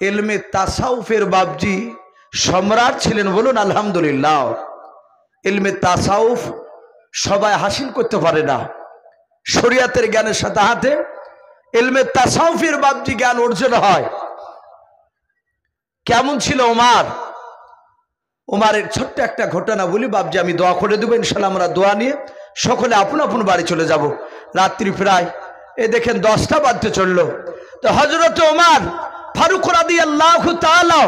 ইলমে তাসাউফের বাবজি সম্রাট ছিলেন, বলুন আলহামদুলিল্লাহ। ইলমে তাসাউফ সবাই হাসিল করতে পারে না, শরিয়াতের জ্ঞানের সাথে হাতে ইলমে তাসাউফের বাবজি জ্ঞান অর্জন হয়। কেমন ছিল উমর? উমরের ছোট্ট একটা ঘটনা বলি বাবজি, আমি দোয়া করে দেবো ইনশাআল্লাহ। আমরা দোয়া নিয়ে সকলে আপন আপন বাড়ি চলে যাব। রাত্রি প্রায় এ দেখেন 10টা বাজতে চললো। তো হযরত উমর ফারুক রাদিয়াল্লাহু তাআলা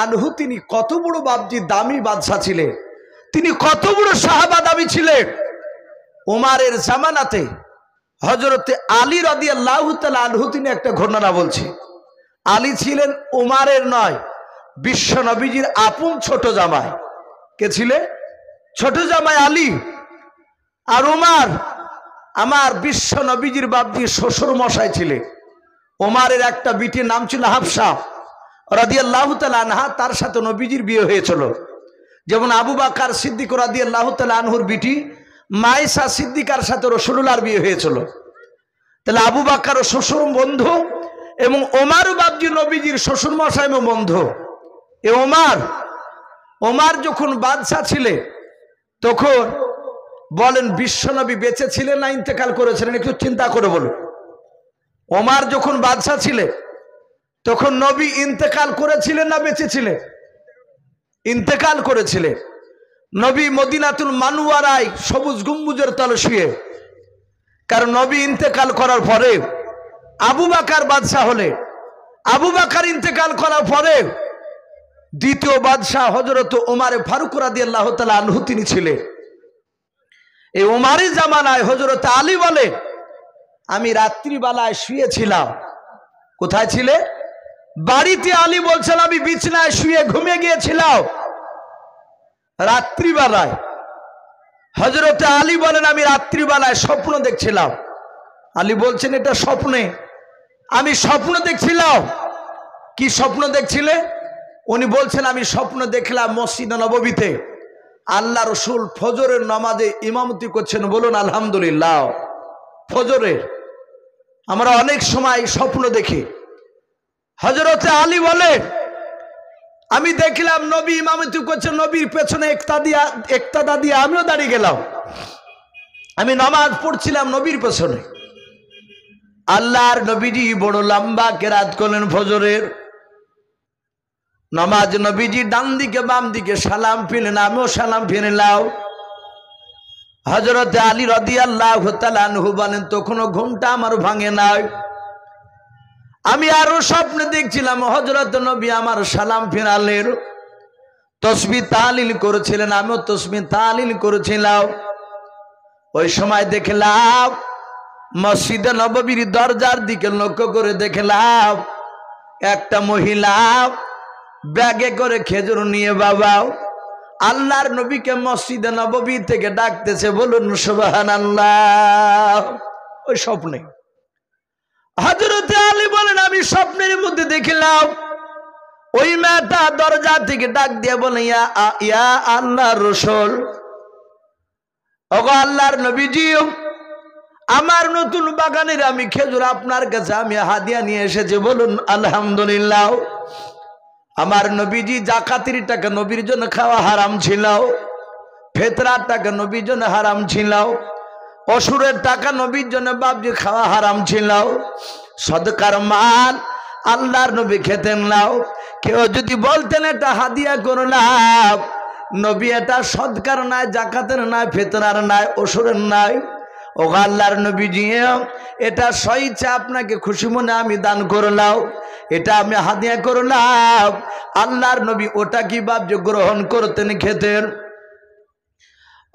আনহু তিনি কত বড় বাবজি দামি বাদশা ছিলেন, তিনি কত বড় সাহাবা দামি ছিলেন। উমরের জামানাতে হযরতে আলী রাদিয়াল্লাহু তাআলা আনহু তিনি একটা ঘটনা বলছে। আলী ছিলেন উমরের নয় বিশ্ব নবীজির আপন ছোট জামাই। কে ছিলেন? ছোট জামাই আলী। আর উমর আমার বিশ্ব নবীজির বাবজি শ্বশুর মশাই ছিলেন। উমরের একটা বিটির নাম ছিল হাফসা রাদিয়াল্লাহু তাআলা আনহা, তার সাথে নবীজির বিয়ে হয়েছিল। যেমন আবু বকর সিদ্দিক রাদিয়াল্লাহু তাআলা আনহুর বিটি মাইসা সিদ্দিকার সাথে রাসূলুল্লাহর বিয়ে হয়েছিল। তাহলে আবু বকর শ্বশুর বন্ধু এবং ওমর বাবজি নবীজির শ্বশুর মশাই বন্ধু। এ ওমর যখন বাদশা ছিলেন তখন বলেন বিশ্বনবী বেঁচে ছিলেন না ইন্তেকাল করেছিলেন? একটু চিন্তা করে বলুন। ওমর যখন বাদশা ছিলেন তখন নবী ইন্তেকাল করেছিলেন না বেঁচে ছিলেন? ইন্তেকাল করেছিলেন। নবী মদিনাতুল মানওয়ারায় সবুজ গম্বুজের তলে শুয়ে, কারণ নবী ইন্তেকাল করার পরে আবু বকর বাদশা হলে, আবু বকর ইন্তেকাল করার পরে দ্বিতীয় বাদশাহ হযরত ওমর ফারুক রাদিয়াল্লাহু তাআলা আনহু তিনি ছিলেন। এই ওমরি জামানায় হযরত আলী বলে আমি রাত্রিবেলায় শুয়েছিলাম। কোথায় ছিলে? বাড়িতে। আলী বলছেন আমি বিছানায় শুয়ে ঘুমিয়ে গিয়েছিলাম রাত্রিবেলায়। হযরত আলী বলেন আমি রাত্রিবেলায় স্বপ্ন দেখছিলাম। আলী বলছেন এটা স্বপ্নে, আমি স্বপ্ন দেখছিলাম। কি স্বপ্ন দেখছিলে? উনি বলছেন আমি স্বপ্ন দেখলাম মসজিদে নববীতে আল্লাহ রসুল ফজরের নামাজে ইমামতি করছেন, বলুন আলহামদুলিল্লাহ। ফজরের আমরা অনেক সময় স্বপ্ন দেখি। হযরত আলী বলে আমি দেখলাম নবী ইমামতি করছেন, নবীর পেছনে একতাদা দিয়ে আমিও দাঁড়িয়ে গেলাম। আমি নামাজ পড়ছিলাম নবীর পেছনে। আল্লাহর নবীজি বড় লম্বা কেরাত করলেন ফজরের নামাজ। নবীজি ডান দিকে বাম দিকে সালাম ফিরলেন, আমিও সালাম ফিরলাম। হযরত আলী রাদিয়াল্লাহু তাআলা আনহু বলেন, তখনও ঘুমটা আমার ভাঙে নাই। আমি আরো স্বপ্নে দেখছিলাম হযরত নবী আমার সালাম ফিরালেন, তাসবিহ তাহলিল করেছিলেন, আমিও তাসবিহ তাহলিল করেছিলাম। ওই সময় দেখলাম মসজিদে নববীর দরজার দিকে লক্ষ্য করে দেখলাম একটা মহিলা ব্যাগে করে খেজুর নিয়ে বাবা আল্লাহর নবীকে মসজিদে নববী থেকে ডাকতেছে। বলুন সুবহানাল্লাহ। ওই স্বপ্নে হযরত আলী বলেন, আমি স্বপ্নের মধ্যে দেখলাম ওই মেয়েটা দরজা থেকে ডাক দিয়ে বলে, ইয়া আল্লাহর রাসূল, ওগো আল্লাহর নবীজি, আমার নতুন বাগানের আমি খেজুর আপনার কাছে আমি হাদিয়া নিয়ে এসেছি। বলুন আলহামদুলিল্লাহ। আমার নবীজি যাকাতের টাকা নবীর জন্য খাওয়া হারাম ছিল, ফিতরার টাকা নবীর জন্য হারাম ছিল, অসুরের টাকা নবীর জন্য বাপজি খাওয়া হারাম ছিল। সদকার মাল আল্লাহর নবী খেতেন নাও। কেউ যদি বলতেন এটা হাদিয়া করলাম, নবী এটা সদকার নাই, যাকাতের নাই, ফিতরার নাই, অসুরের নাই, ও আল্লাহর নবীজি এটা স্বইচ্ছা আপনাকে খুশি মনে আমি দান করলাম, এটা আমি হাদিয়া করলাম। আল্লাহর নবী ওটা কি বাপজি গ্রহণ করতেন, খেতেন?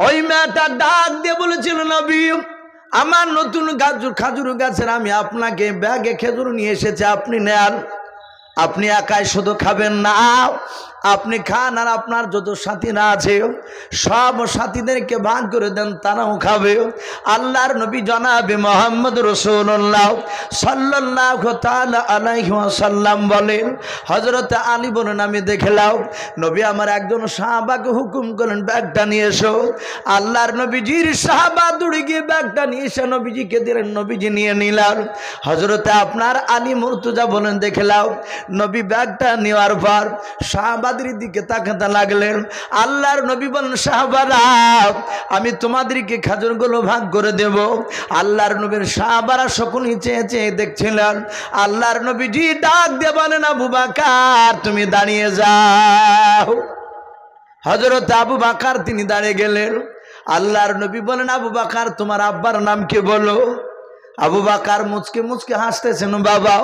ওই মেয়েটা ডাক দিয়ে বলেছিল, নবী আমার নতুন খাজুর গাছের আমি আপনাকে ব্যাগে খেজুর নিয়ে এসেছি, আপনি নেন। আপনি একাই শুধু খাবেন না, আপনি খান আর আপনার যত সাথীরা আছে সব সাথীদেরকে ভাগ করে দেন, তারাও খাবে। আল্লাহর নবী জনাবে মুহাম্মদ রাসূলুল্লাহ সাল্লাল্লাহু তাআলা আলাইহি ওয়াসাল্লাম বলেন, হযরত আলী বলেন, আমি দেখলাম নবী আমার একজন সাহাবাকে হুকুম করেন ব্যাগটা নিয়ে এসো। আল্লাহর নবীজির সাহাবা দৌড়ে গিয়ে ব্যাগটা নিয়ে এসে নবীজিকে দিলেন, নবীজি নিয়ে নিলেন। হযরতে আপনার আলী মুর্তজা বলেন, দেখলাম নবী ব্যাগটা নেওয়ার পর সাহাবাদের দিকে তাকাতে লাগলেন। আল্লাহর নবী বলেন, সাহাবারা আমি তোমাদেরকে খাজুরগুলো ভাগ করে দেব। আল্লাহর নবীর সাহাবারা সকলেই চেয়ে চেয়ে দেখছিলেন। আল্লাহর নবীজি ডাক দিয়ে বলেন, আবু বকর তুমি দাঁড়িয়ে যাও। হযরত আবু বকর তিনি দাঁড়িয়ে গেলেন। আল্লাহর নবী বলেন, আবু বকর তোমার আব্বার নাম কি বলো? আবু বকর মুচকে মুচকে হাসতেছেন, বাবা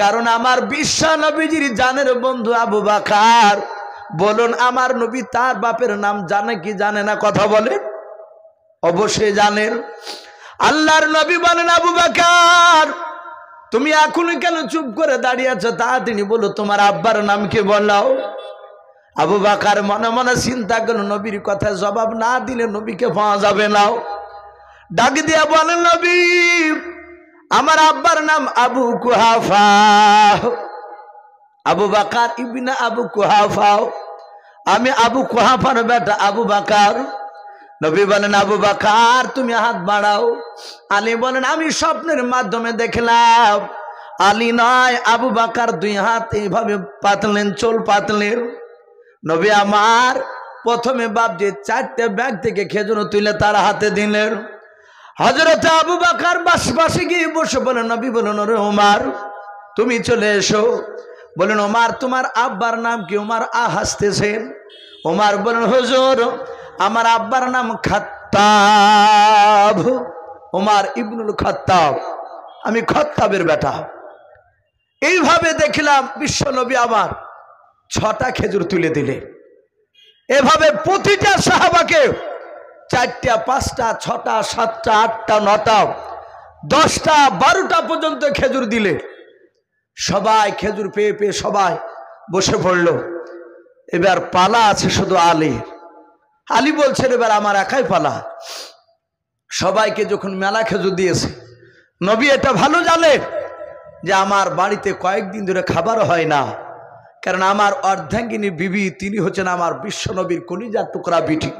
কারণ আমার বিশ্ব নবীজির জানের বন্ধু আবু বকর। বলুন আমার নবী তার বাপের নাম জানে কি জানে না? কথা বলেন। অবশ্যই জানেন। আল্লাহর নবী বলেন, আবু বকর তুমি এখনই কেন চুপ করে দাঁড়িয়ে আছো? তাড়াতাড়ি বলো তোমার আব্বার নাম কি বলাও। আবু বকর মনে মনে চিন্তা করল, নবীর কথা জবাব না দিলে নবীকে পাওয়া যাবে না। ডাক দিয়া বলেন, নবী আমার আব্বার নাম আবু কুহাফা। আবু বকর ইবনে আবু কুহাফা, আমি আবু কুহাফার বেটা আবু বকর। নবী বলেন, আবু বকর তুমি হাত বাড়াও। আলী বলেন, আমি স্বপ্নের মাধ্যমে দেখলাম আলী নয় আবু বকর দুই হাত এইভাবে পাতলেন, চোল পাতলেন। নবী আমার প্রথমে বাপজি চারটে ব্যাগ থেকে খেজুর তুলে তার হাতে দিলেন। হযরত আবু বকর পাশে গিয়ে বসে বলেন, নবী বলেন, ওরে ওমর তুমি চলে এসো। বলেন, ওমর তোমার আব্বার নাম কি? ওমর হাসতেছেন। ওমর বলেন, হুজুর আমার আব্বার নাম খাত্তাব, ওমর ইবনুল খাত্তাব, আমি খাত্তাবের বেটা। এইভাবে দেখলাম বিশ্ব নবী আমার 6টা খেজুর তুলে দিলেন। এভাবে প্রতিটা সাহাবাকে 4টা 5টা 6টা 7টা 8টা 9টা 10টা 12টা পর্যন্ত খেজুর দিলে। সবাই খেজুর পেয়ে পেয়ে সবাই বসে পড়ল। এবার পালা আছে শুধু আলী। আলী বলছেন, এবার আমার একাই পালা। সবাইকে যখন মেলা খেজুর দিয়েছে, নবী এটা ভালো জানে যে আমার বাড়িতে কয়েকদিন ধরে খাবার হয় না, কারণ আমার অর্ধাঙ্গিনী বিবি তিনি হচ্ছেন আমার বিশ্ব নবীর কলিজার টুকরা বিটি।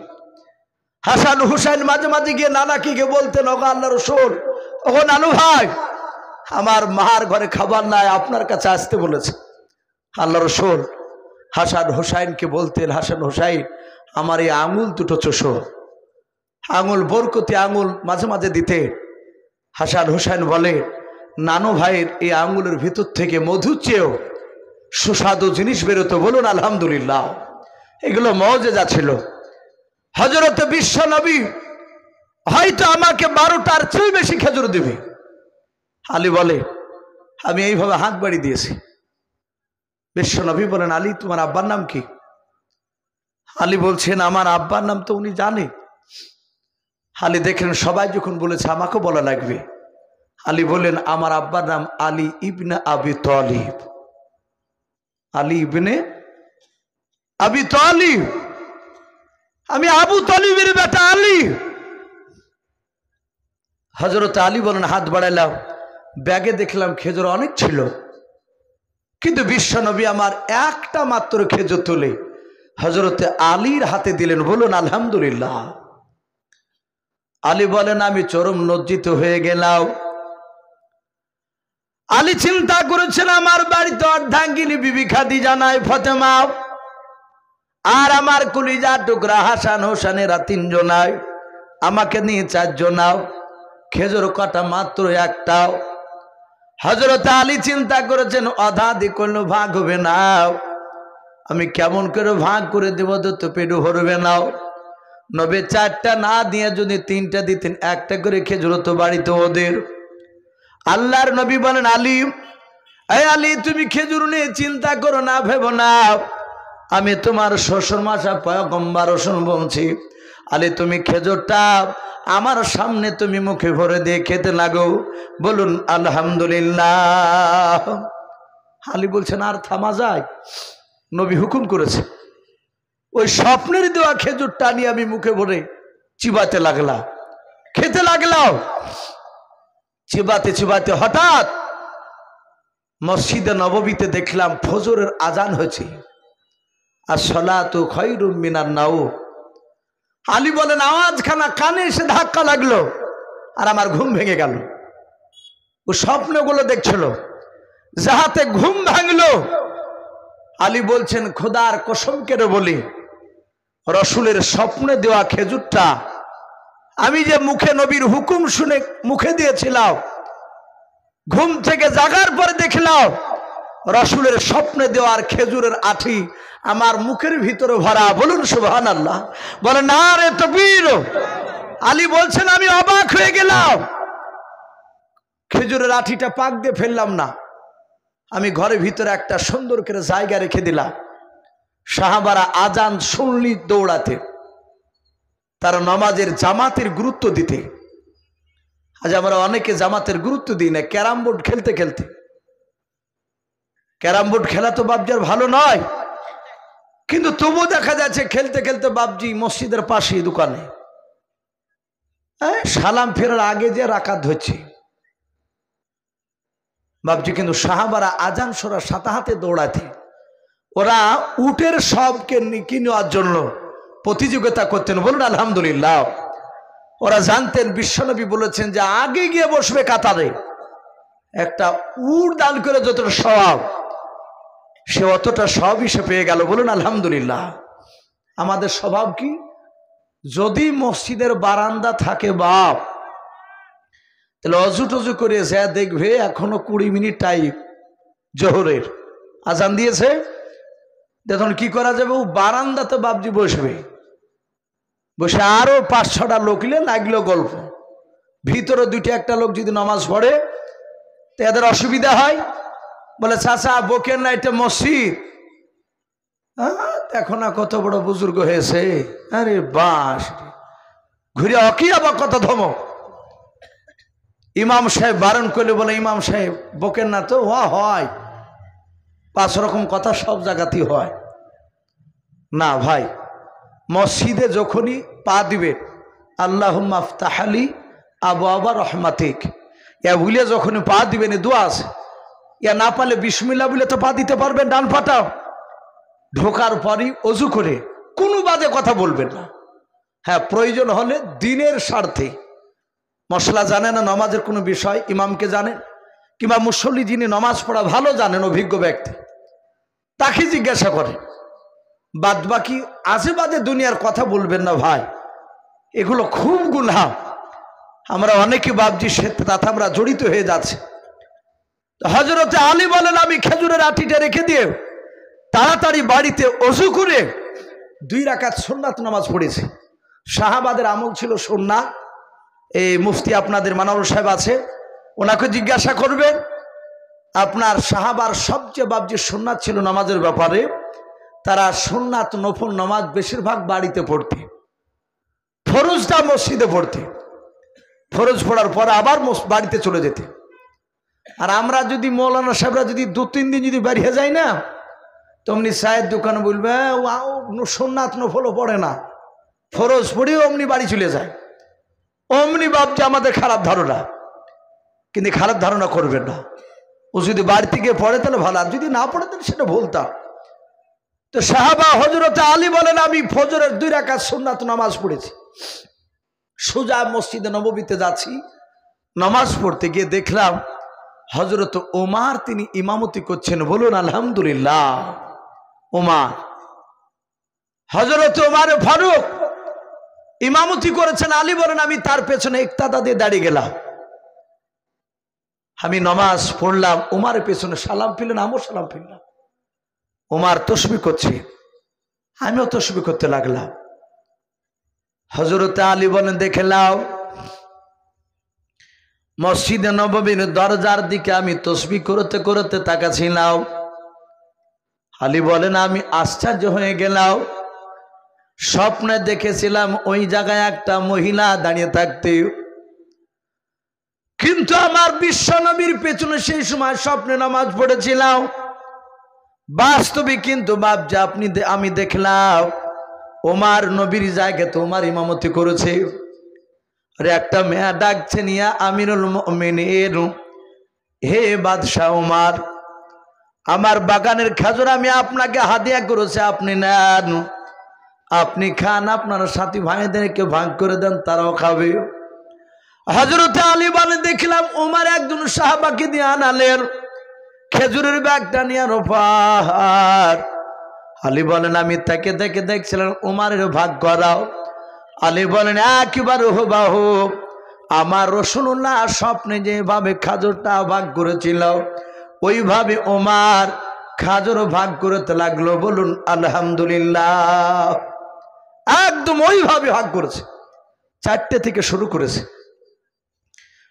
হাসান হুসাইন মাঝে মাঝে গিয়ে নানাকে গিয়ে বলতেন, ওগো আল্লাহর রাসূল, ওগো নানু ভাই আমার মার ঘরে খাবার নাই, আপনার কাছে আসতে বলেছে। আল্লাহর রাসূল হাসান হুসাইনকে বলতেন, হাসান হুসাইন আমার এই আঙুল দুটো চোষো। আঙুল বরকতি আঙুল মাঝে মাঝে দিতে। হাসান হুসাইন বলে, নানু ভাইয়ের এই আঙুলের ভিতর থেকে মধু চেয়েও সুস্বাদু জিনিস বেরোতো। বলুন আলহামদুলিল্লাহ। এগুলো মুআজিজা ছিল। হযরত বিশ্ব নবী হয়তো আমাকে 12টার চেয়ে বেশি খেজুর দিবে। আলী বলে আমি এইভাবে হাত বাড়িয়ে দিয়েছি। বিশ্বনবী বলেন আলী তোমার আব্বার নাম কি? আলী বলছেন আমার আব্বার নাম তো উনি জানে। আলী দেখলেন সবাই যখন বলেছে আমাকেও বলা লাগবে, আলী বললেন আমার আব্বার নাম আলী ইবনে আবি তালিব। আলী ইবনে আবি তালিব, আমি আবু তালিবের বেটা আলী। হযরত আলী বলেন হাত বাড়াইলাম, ব্যাগে দেখলাম খেজুর অনেক ছিল, কিন্তু বিশ্বনবী আমার একটা মাত্র খেজুর তুলে হযরতে আলীর হাতে দিলেন। বলুন আলহামদুলিল্লাহ। আলী বলেন আমি চরম লজ্জিত হয়ে গেলাম। আলী চিন্তা করেছেন আমার বাড়িতে অর্ধাঙ্গিনী বিবি খাদিজা নাই, ফাতেমা আর আমার কলিজা টুকরা হাসান হোসেনেরা 3 জনায়, আমাকে নিয়ে 4 জনাও, খেজুর কটা মাত্র একটাও। হযরত আলী চিন্তা করেছেন অধাধি কোনো ভাগ হবে না, আমি কেমন করে ভাগ করে দেব, তো পেটু ভরবে নাও। নবে 4টা না দিয়ে যদি 3টা দিতেন, একটা করে খেজুর তো বাড়িতে ওদের। আল্লাহর নবী বলেন আলী, এই আলী তুমি খেজুর নিয়ে চিন্তা করো না, ভেবো না, আমি তোমার শ্বশুর মশাই পয়গম্বর রসুল বলছি। আলী তুমি খেজুরটা আমার সামনে তুমি মুখে ভরে দিয়ে খেতে লাগো। বলুন আলহামদুলিল্লাহ। আলী বলছেন আর থামা যায়? নবী হুকুম করেছে। ওই স্বপ্নের দেওয়া খেজুরটা নিয়ে আমি মুখে ভরে চিবাতে লাগলাম, খেতে লাগলাম। চিবাতে চিবাতে হঠাৎ মসজিদে নববীতে দেখলাম ফজরের আজান হয়েছে, আসসালাতু খায়রুম মিনান নাওম। আলী বলেন আওয়াজখানা কানে এসে ধাক্কা লাগলো আর আমার ঘুম ভেঙে গেল। ও স্বপ্নগুলো দেখছিল, যাহাতে ঘুম ভাঙলো। আলী বলছেন খোদার কসম করে বলি, রসুলের স্বপ্নে দেওয়া খেজুরটা আমি যে মুখে নবীর হুকুম শুনে মুখে দিয়েছিলাম, ঘুম থেকে জাগার পরে দেখলাম রসুলের স্বপ্নে দেওয়ার খেজুরের আঠি আমার মুখের ভিতরে ভরা। বলুন সুবহানাল্লাহ। বলে না রে তাকবীর। আলী বলছেন আমি অবাক হয়ে গেলাম, খেজুরের আঠিটা পাক দিয়ে ফেললাম না, আমি ঘরের ভিতরে একটা সুন্দর করে জায়গা রেখে দিলাম। সাহাবারা আজান শুনলি দৌড়াতে, তারা নামাজের জামাতের গুরুত্ব দিতে। আজ আমরা অনেকে জামাতের গুরুত্ব দিই না। ক্যারাম বোর্ড খেলতে খেলতে, ক্যারাম বোর্ড খেলা তো বাবজার ভালো নয়, কিন্তু তবু দেখা যাচ্ছে খেলতে খেলতে বাবজি মসজিদের পাশে দোকানে সালাম ফেরার আগে যে রাকাত হচ্ছে বাবজি। কিন্তু সাহাবারা আজান শোনার সাথে হাতে দৌড়াতে, ওরা উটের সবকে নিকি নেওয়ার জন্য প্রতিযোগিতা করতেন। বলুন আলহামদুলিল্লাহ। ওরা জানতেন বিশ্বনবী বলেছেন যে আগে গিয়ে বসবে কাতারে, একটা উট দান করে যতটা সওয়াব, সে অতটা সবই সে পেয়ে গেল। বলুন আলহামদুলিল্লাহ। আমাদের স্বভাব কি, যদি মসজিদের বারান্দা থাকে বাপ, তাহলে অজু টজু করে যা দেখবে এখনো 20 মিনিট টাইম জোহরের আজান দিয়েছে, দেখুন কি করা যাবে, ও বারান্দাতে বাপজি বসবে, বসে আরো 5-6টা লোক লাগলো গল্প। ভিতরে 2-1টা লোক যদি নামাজ পড়ে তো এদের অসুবিধা হয়। বলে চাচা বকের না, এটা মসজিদ। দেখো না কত বড় বুজুর্গ হয়েছে, আরে বাস ঘুরে অকিয়া বা কত ধমক। ইমাম সাহেব বারণ করলে বলে ইমাম সাহেব বকের না তো, হয় 5 রকম কথা সব জায়গাতেই হয় না ভাই। মসজিদে যখনই পা দিবে আল্লাহুম্মা আফতাহলি আবওয়াবা রহমাতিক, ইয়া বলে যখনই পা দিবেন দোয়া আছে, ইয়া না পারলে বিসমিল্লাহ বলে তো পা দিতে পারবেন ডান পাটাও। ঢোকার পরই অজু করে কোনো বাজে কথা বলবেন না। হ্যাঁ প্রয়োজন হলে দিনের স্বার্থে, মশলা জানে না নমাজের কোনো বিষয়, ইমামকে জানেন কিংবা মুসল্লি যিনি নমাজ পড়া ভালো জানেন, অভিজ্ঞ ব্যক্তি, তাকে জিজ্ঞাসা করে। বাদ বাকি আজে বাজে দুনিয়ার কথা বলবেন না ভাই, এগুলো খুব গুনাহ। আমরা অনেকে বাবজি তাতে আমরা জড়িত হয়ে যাচ্ছে। হযরতে আলী বলেন আমি খেজুরের আটিটা রেখে দিয়ে তাড়াতাড়ি বাড়িতে ওযু করে 2 রাকাত সুন্নাত নামাজ পড়েছি। সাহাবাদের আমল ছিল সুন্নাত, এই মুফতি আপনাদের মানাউল সাহেব আছে, ওনাকে জিজ্ঞাসা করবেন। আপনার সাহাবার সবচেয়ে বাপ যে সুন্নাত ছিল নামাজের ব্যাপারে, তারা সুন্নাত নফল নামাজ বেশিরভাগ বাড়িতে পড়তে, ফরজটা মসজিদে পড়তে, ফরজ পড়ার পরে আবার বাড়িতে চলে যেতে। আর আমরা যদি মৌলানা সাহেবরা যদি 2-3 দিন যদি বেরিয়ে যাই না, তমনি চায়ের দোকানে বলবে সুন্নাত নফলও পড়ে না, ফরজ পড়ে অমনি বাড়ি চলে যায়। অমনি ভাবছে আমাদের খারাপ ধারণা, কিন্তু খারাপ ধারণা করবেন না। ও যদি বাড়ি থেকে পড়ে তাহলে ভালো, আর যদি না পড়ে তাহলে সেটা ভুলতাম। তো সাহাবা হযরত আলী বলেন, আমি ফজরের 2 রাকাত সুন্নাত নামাজ পড়েছি। সোজা মসজিদে নববীতে যাচ্ছি, নামাজ পড়তে গিয়ে দেখলাম হযরত ওমর তিনি ইমামতি করছেন। বলুন আলহামদুলিল্লাহ। ওমর, হযরত ওমর ফারুক ইমামতি করেছেন। আলী বলেন, আমি তার পেছনে ইক্তাদা দিয়ে দাঁড়িয়ে গেলাম। আমি নামাজ পড়লাম, ওমরের পেছনে সালাম ফিরলেন, আমিও সালাম ফিরলাম। ওমর তাসবিহ করছে, আমিও তাসবিহ করতে লাগলাম। হযরত আলী বলেন, দেখে নাও, মসজিদে নববীর দরজার দিকে আমি তাসবিহ করতে করতে তাকাচ্ছিলাম। আলী বলেন, আমি আশ্চর্য হয়ে গেলাম। স্বপ্নে দেখেছিলাম ওই জায়গায় একটা মহিলা দাঁড়িয়ে থাকতে, কিন্তু আমার বিশ্ব নবীর পেছনে সেই সময় স্বপ্নে নামাজ পড়েছিলাম। বাস্তবে কিন্তু বাপজা আমি দেখলাম ওমর নবীর জায়গাতে ওমর ইমামতি করেছে। আরে একটা মেয়ে ডাকছে, নিয়া আমিরুল মুমিনিন, হে বাদশাহ ওমর, আমার বাগানের খেজুর আমি আপনাকে হাদিয়া করেছি, আপনি নেন, আপনি খান, আপনার সাথী ভাইদেরকে ভাগ করে দেন, তারাও খাবে। হযরত আলী বলে, দেখলাম ওমর একজন সাহাবাকে দিয়ে আনালেন খেজুরের ব্যাগটা নিয়ে রোপার। আলী বলেন, আমি তাকে দেখে দেখছিলাম ওমরের ভাগ করাও। আলী বলেন, একবার হুবাহু আমার রাসূলুল্লাহ স্বপ্নে যেভাবে খাজুরটা ভাগ করেছিল, ওইভাবে ওমর খাজুর ভাগ করতে লাগলো। বলুন আলহামদুলিল্লাহ। একদম ওইভাবে ভাগ করেছে, 4টে থেকে শুরু করেছে,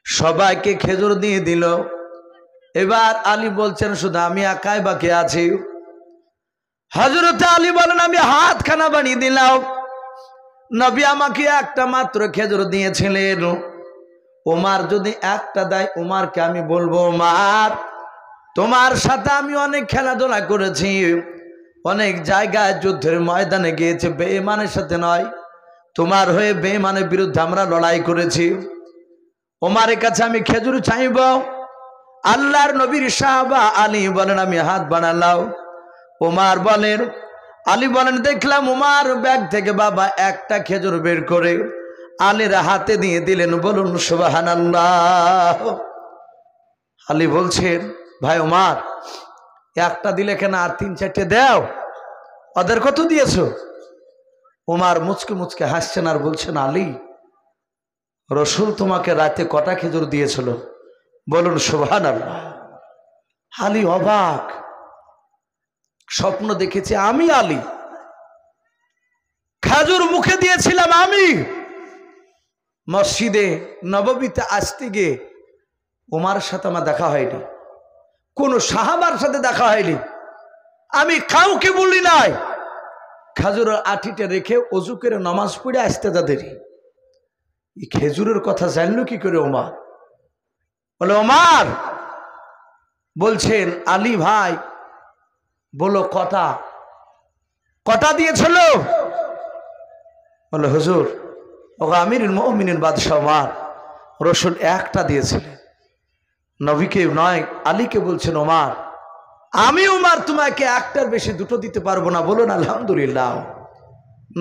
সবাইকে খেজুর দিয়ে দিল। এবার আলী বলছেন, শুধু আমি একাই বাকি আছি। হযরত আলী বলেন, আমি হাতখানা বানিয়ে দিলাম, নবী আমাকে একটা মাত্র খেজুর দিয়েছিলেন। ওমর যদি একটা দেয়, ওমরকে আমি বলবো, ওমর তোমার সাথে আমি অনেক খেলাধুলা করেছি, অনেক জায়গায় যুদ্ধের ময়দানে গিয়েছে, বেঈমানের সাথে নয়, তোমার হয়ে বেঈমানের বিরুদ্ধে আমরা লড়াই করেছি। ওমরের কাছে আমি খেজুর চাইব। আল্লাহর নবীর সাহাবা আলী বলেন, আমি হাত বানালাম। ওমর বলেন, আলী বলেন, দেখলাম ওমর ব্যাগ থেকে বাবা একটা খেজুর বের করে আলীর হাতে দিয়ে দিলেন। বলুন সুবহানাল্লাহ। আলী বলছেন, ভাই ওমর, একটা দিলে কেন, আর 3-4টে দাও, ওদের কত দিয়েছো? ওমর মুচকে মুচকে হাসছেন আর বলছেন, আলী, রাসূল তোমাকে রাতে কটা খেজুর দিয়েছিল? বলুন সুবহানাল্লাহ। আলী অবাক, স্বপ্ন দেখেছি আমি, আলী খেজুর মুখে দিয়েছিলাম আমি। মসজিদে নববীতে আসতে গিয়ে ওমরের সাথে আমার দেখা হয়নি, কোন সাহাবার সাথে দেখা হয়নি, আমি কাউকে বলি নাই। খেজুরের আঠিটা রেখে অজু করে নামাজ পড়ে আসতে তাদের এই খেজুরের কথা জানলো কি করে ওমর? বলে, ওমর বলছেন, আলী ভাই বলো কটা কটা দিয়েছিল? বলে, হুজুর, ও আমিরুল মুমিনিন বাদশাহ ওমর, রাসূল একটা দিয়েছিলেন, নবীকে নয়, আলীকে বলছেন, ওমর আমি ওমর তোমাকে একটার বেশি দুটো দিতে পারবো না। বলুন আলহামদুলিল্লাহ।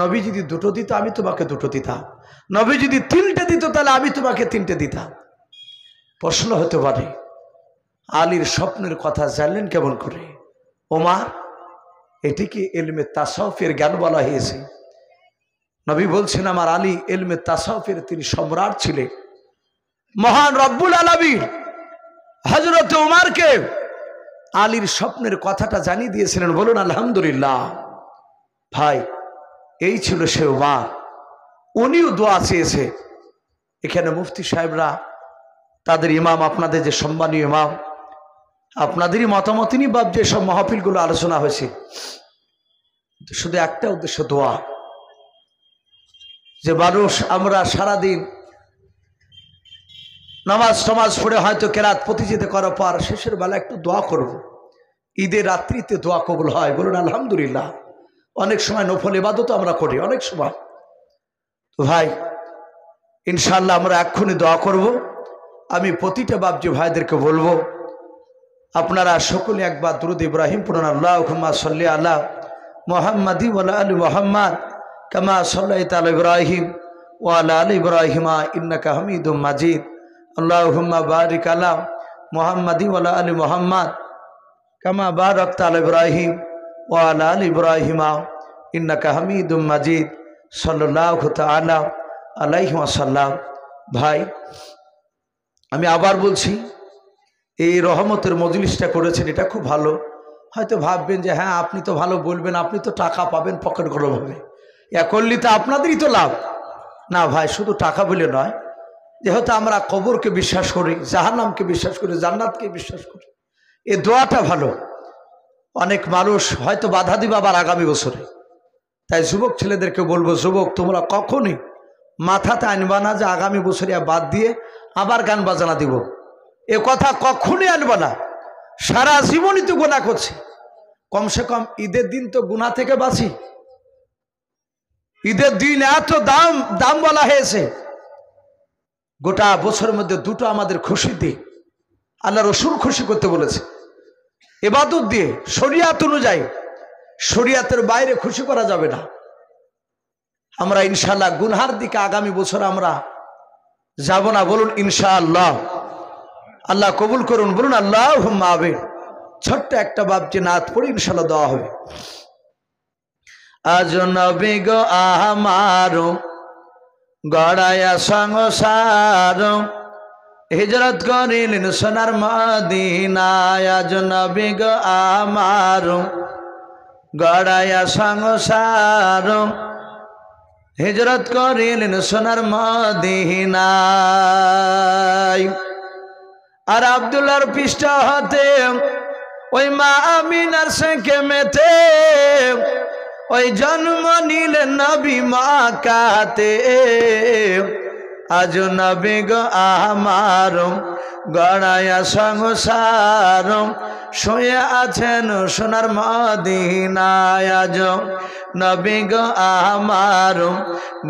নবী যদি দুটো দিত আমি তোমাকে দুটো দিতাম, নবী যদি 3টে দিত তাহলে আমি তোমাকে 3টে দিতাম। প্রশ্ন হতে পারে, আলীর স্বপ্নের কথা জানলেন কেমন করে ওমর? এটিকে ইলমে তাসাউফের জ্ঞান বলা হয়েছে। নবী বলছেন, আমার আলী ইলমে তাসাউফের তিনি সম্রাট ছিলেন। মহান রব্বুল আলামিন হযরত ওমরকে আলীর স্বপ্নের কথাটা জানিয়ে দিয়েছিলেন। বলুন আলহামদুলিল্লাহ। ভাই, এই ছিল সে ওমর, উনিও দোয়া চেয়েছে, এখানে মুফতি সাহেবরা, তাদের ইমাম, আপনাদের যে সম্মানীয় ইমাম, আপনাদেরই মতামত নিয়ে বাপ যে সব মাহফিলগুলো আলোচনা হয়েছে, শুধু একটা উদ্দেশ্য, দোয়া। যে মানুষ আমরা সারাদিন নামাজ টামাজ পড়ে হয়তো কেরাত প্রতিযোগিতা করার পর শেষের বেলা একটু দোয়া করব। ঈদের রাত্রিতে দোয়া কবুল হয়, বলুন আলহামদুলিল্লাহ। অনেক সময় নফল ইবাদত আমরা করি, অনেক সময়। তো ভাই ইনশাআল্লাহ আমরা এক্ষুনি দোয়া করব। আমি প্রতিটা বাপজি ভাইদেরকে বলবো, আপনারা সকলে একবার দুরূদ ইব্রাহিম পড়ুন। আল্লাহুম্মা সাল্লি আলা মুহাম্মাদি ওয়া আলা আলি মুহাম্মাদ কামা সাল্লাইতা আলা ইব্রাহিম ওয়া আলা আলি ইব্রাহিম ইন্নাকা হামিদুম মাজিদ। আল্লাহুম্মা বারিক আলা মুহাম্মাদি ওয়া আলা আলি মুহাম্মাদ কামা বারাকতা আলা ইব্রাহিম ওয়া আলা আলি ইব্রাহিম ইন্নাকা হামিদুম মাজিদ। সাল্লাল্লাহু তাআলা আলাইহি ওয়াসাল্লাম। ভাই আমি আবার বলছি, এই রহমতের মজলিসটা করেছেন, এটা খুব ভালো। হয়তো ভাববেন যে হ্যাঁ আপনি তো ভালো বলবেন, আপনি তো টাকা পাবেন পকেট গরমভাবে, এ করলে তো আপনাদেরই তো লাভ। না ভাই, শুধু টাকা বলে নয়, যেহেতু আমরা কবরকে বিশ্বাস করি, জাহান্নামকে বিশ্বাস করি, জান্নাতকে বিশ্বাস করি, এই দোয়াটা ভালো। অনেক মানুষ হয়তো বাধা দিবে আবার আগামী বছরে। তাই যুবক ছেলেদেরকে বলবো, যুবক তোমরা কখনই মাথাতে আনবা না যে আগামী বছরে বাদ দিয়ে আবার গান বাজানা দিব, এ কথা কখনই আনবা না। সারা জীবনই তো গুনাহ করছি, কমসে কম ঈদের দিন তো গুনাহ থেকে বাঁচি। ঈদের দিন এত দাম দাম বলা হয়েছে, গোটা বছরের মধ্যে দুটো আমাদের খুশি দিন, আল্লাহ রসুল খুশি করতে বলেছে ইবাদত দিয়ে, শরিয়াত অনুযায়ী। শরিয়াতের বাইরে খুশি করা যাবে না। আমরা ইনশাআল্লাহ গুনহার দিকে আগামী বছর আমরা যাব না, বলুন ইনশাআল্লাহ। আল্লাহ কবুল করুন, বলুন আল্লাহুম্মা আমিন। ছোট্ট একটা বাপজি নাত পড়ে ইনশাআল্লাহ দেওয়া হবে। আজ নবী গো আমার গড়ায়া সংসার, হিজরত করিলেন সোনার মদিনায়। আজ নবী গো আমার গড়ায়া সংসার, হিজরত করিলেন সোনার মদিনায়। আর আব্দুল্লাহর পৃষ্ঠ হতে ওই মা আমিনার সেকেমেতে ওই জন্ম নিলেন নবী মক্কাতে। আজ নবী গো আমার গড়ায়া সংসার, শুয়ে আছেন সোনার মদিনায়। আজ নবী গো আমার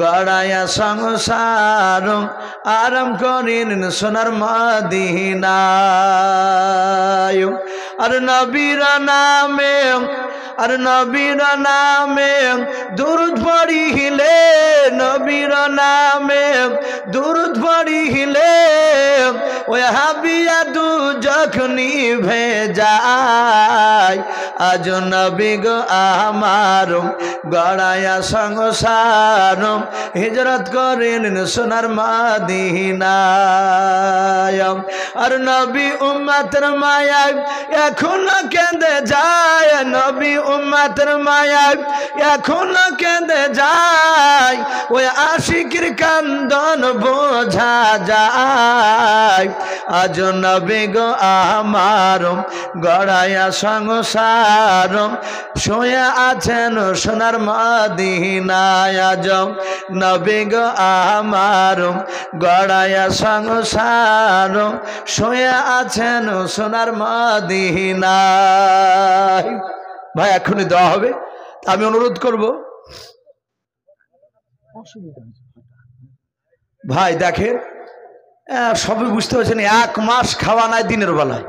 গড়ায়া সংসার, আরাম করিলেন সোনার মদিনায়। আর নবীর নামে, আর নবীর নামে দুরূদ পড়িলে, নবীর নামে দুরূদ পড়িলে ওই হাবিয়া দু যখনি ভেজায়। আজ নবী গো আমার গড়ায়া সংসার, হিজরত করিলেন সোনার মদিনায়। আর নবী উম্মতের মায়ায় এখনো কেঁদে যায়, নবী উম্মতের মায়ায় এখনো কেঁদে যায়, ওই আশিকের কান্দন বোঝা যায়। আজ নবী গো আমার গড়ায়া সংসার, শুয়ে আছেন সোনার মদিনায়। আজ নবী গো আমার গড়ায়া সংসার, শুয়ে আছেন সোনার মদিনায়। ভাই এখনই দেওয়া হবে, আমি অনুরোধ করব। ভাই দেখেন, সবই বুঝতে পারছেন, 1 মাস খাওয়া নাই দিনের বেলায়,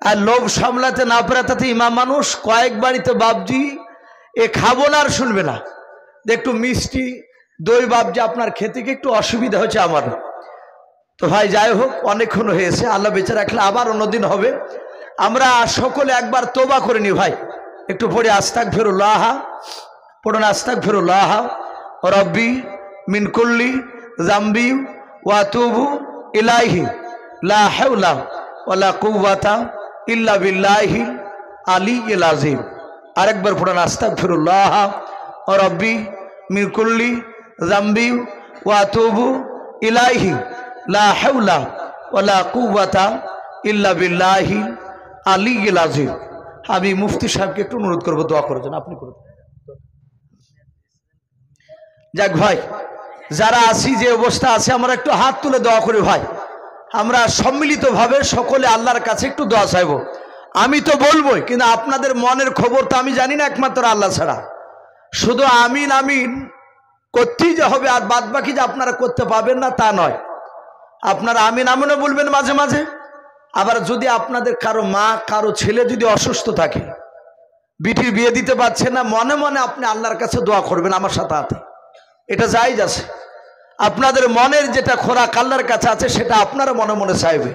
আর লোভ সামলাতে না পারে তাতে ইমাম মানুষ কয়েক বাড়িতে বাপজি এ খাবো না আর শুনবে না, একটু মিষ্টি দই বাপজি আপনার খেতে গিয়ে একটু অসুবিধা হচ্ছে আমার। তো ভাই যাই হোক, অনেকক্ষণ হয়েছে, আল্লাহ বেঁচে রাখলে আবার অন্যদিন হবে। আমরা সকলে একবার তোবা করে নি ভাই, একটু পড়ে আস্তাগফিরুল্লাহ পড়ুন। আস্তাগফিরুল্লাহ রব্বি মিন কুল্লি যামবি ওয়া আতুবু ইলাইহি লা হাওলা ওয়ালা কুওয়াতা ইল্লা বিল্লাহি আলিয়্যিল আযীম। আরেকবার পড়ুন আস্তাগফিরুল্লাহ রব্বি মিন কুল্লি যামবি ওয়া আতুবু ইলাইহি লা হাওলা ওয়ালা কুওয়াতা ইল্লা বিল্লাহি আলিয়্যিল আযীম। আমি মুফতি সাহেবকে একটু অনুরোধ করবো দোয়া করার জন্য, আপনি করুন। যাক ভাই, যারা আছি যে অবস্থা আছে আমরা একটু হাত তুলে দোয়া করি ভাই। আমরা সম্মিলিতভাবে সকলে আল্লাহর কাছে একটু দোয়া চাইব। আমি তো বলবোই, কিন্তু আপনাদের মনের খবর তো আমি জানি না একমাত্র আল্লাহ ছাড়া। শুধু আমিন আমিন করতেই যে হবে আর বাদ বাকি যে আপনারা করতে পাবেন না তা নয়। আপনারা আমিন আমিনও বলবেন মাঝে মাঝে। আবার যদি আপনাদের কারো মা কারো ছেলে যদি অসুস্থ থাকে, বিটির বিয়ে দিতে পারছে না, মনে মনে আপনি আল্লাহর কাছে দোয়া করবেন আমার সাথে হাতে, এটা জায়েজ আছে। আপনাদের মনের যেটা খোরাক আল্লাহর কাছে আছে সেটা আপনারা মনে মনে চাইবে,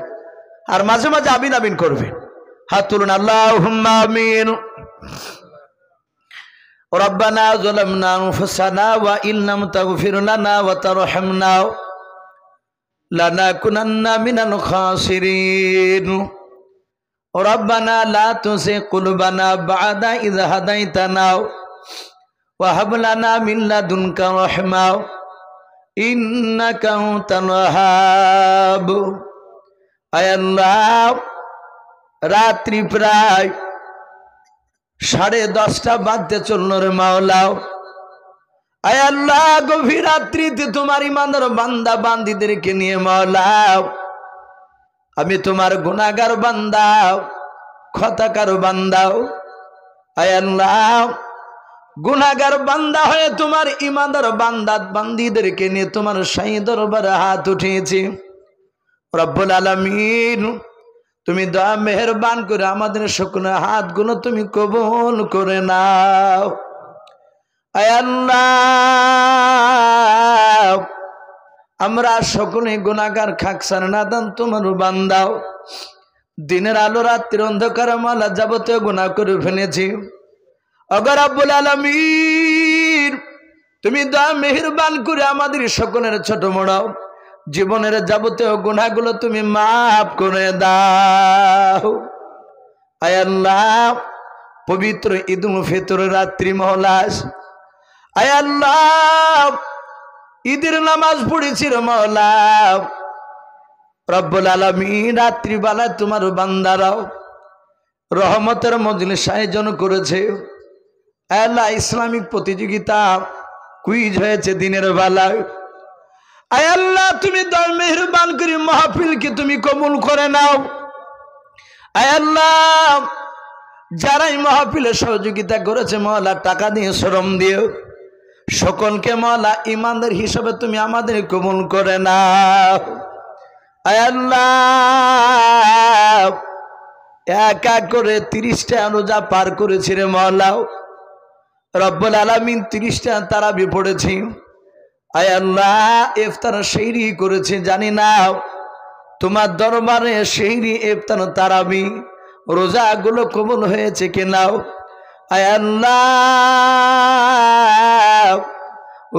আর মাঝে মাঝে আমিন আমিন করবেন। হাত তুলুন, আল্লাহুম্মা আমিন। রব্বানা যালামনা আনফুসানা ওয়া ইল্লাম তাগফির লানা ওয়া তারহামনা লানাকুনান্না মিনাল খাসিরিন। রব্বানা লা তুযিগ কুলুবানা বা'দা ইয হাদাইতানা ওয়া হাব লানা মিন লাদুনকা রাহমা ইন্নাকা আনতাল ওয়াহ্হাব। আয় আল্লাহ, রাত্রি প্রায় 10:30 বাজতে চলল রে মাওলা। আয় আল্লাহ, গভীর রাত্রিতে তোমার ইমানদার বান্দা বান্দীদেরকে নিয়ে মাওলা আমি তোমার গুনাহগার বান্দা খতাকার বান্দা। আয় আল্লাহ, গুনাহগার বান্দা হয়ে তোমার ইমানদার বান্দা বান্দীদেরকে নিয়ে তোমার শাহী দরবারে হাত উঠিয়েছি। রব্বুল আলামিন, তুমি দয়া মেহেরবান করে আমাদের সকলের হাতগুলো তুমি কবুল করে নাও। আয় আল্লাহ, আমরা সকলে গুনাহগার খাকসার নাদান তোমার বান্দাও। দিনের আলো রাত্রির অন্ধকার মালা যাবতীয় গুনাহ করে ফেলেছি। ওগো রব্বুল আলামিন, তুমি দয়া মেহেরবান করে আমাদের সকলের ছোট বড় জীবনের যাবতীয় গুনাহগুলো তুমি মাফ করে দাও। আয় আল্লাহ, পবিত্র ঈদুল ফিতর রাত্রি মহলাস, আয় আল্লাহ, ঈদের নামাজ পড়েছি রে মাওলা। রব্বুল আলামিন, রাত্রিবেলায় তোমার বান্দারাও রহমতের মজলিস আয়োজন করেছে। আয় আল্লাহ, ইসলামিক প্রতিযোগিতা কুইজ হয়েছে দিনের বেলায়। আয় আল্লাহ, তুমি দয়া মেহেরবান করে মাহফিলকে তুমি কবুল করে নাও। আয় আল্লাহ, যারাই মাহফিলে সহযোগিতা করেছে মাওলা, টাকা দিয়ে শ্রম দিও, সকলকে মাওলা ইমানদার হিসাবে তুমি আমাদের কবুল করে নাও। আয় আল্লাহ, এক এক করে 30টা রোজা পার করেছি রে মাওলা। রব্বুল আলামিন 30টা তারাবি পড়েছি। আয় আল্লাহ, ইফতার সেহরি করেছি, জানি না তোমার দরবারে সেহরি ইফতার তারাবি রোজাগুলো কবুল হয়েছে কিনা। আয় আল্লাহ,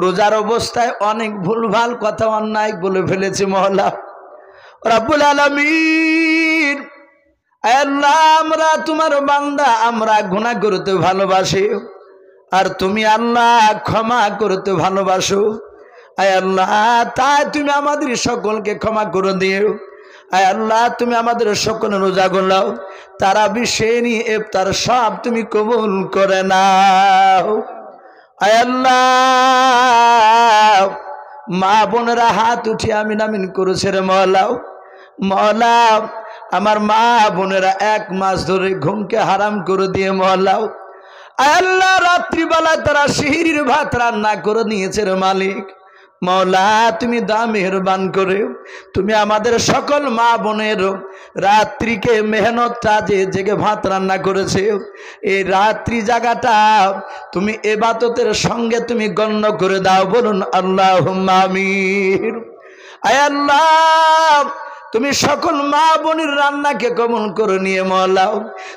রোজার অবস্থায় অনেক ভুলভাল কথা অন্যায় বলে ফেলেছি মহলা। রব্বুল আলামিন, আয় আল্লাহ, আমরা তোমার বান্দা, আমরা গুনাহ করতে ভালোবাসি, আর তুমি আল্লাহ ক্ষমা করতে ভালোবাসো। আয় আল্লাহ, তাই তুমি আমাদের সকলকে ক্ষমা করে দিও। আয় আল্লাহ, তুমি আমাদের সকল রোজাগুলো তারাবি সেহরি ইফতার সব তুমি কবুল করে নাও। আয় আল্লাহ, মা বোনেরা হাত উঠে আমিন আমিন করেছে রে মওলা। মওলা, আমার মা বোনেরা 1 মাস ধরে ঘুমকে হারাম করে দিয়ে মওলা। আয় আল্লাহ, রাত্রিবেলা তারা সেহরির ভাত রান্না করে নিয়েছে রে মালিক। মওলা, তুমি দয়া মেহেরবান করে তুমি আমাদের সকল মা বোনের রাত্রিকে মেহনত কাজে জেগে ভাত রান্না করেছে, এই রাত্রি জায়গাটা তুমি ইবাদতের সঙ্গে তুমি গণ্য করে দাও। বলুন আল্লাহুম্মা আমিন। আয় আল্লাহ, তুমি সকল মা বোনের রান্নাকে কবুল করে নিয়ে মওলা,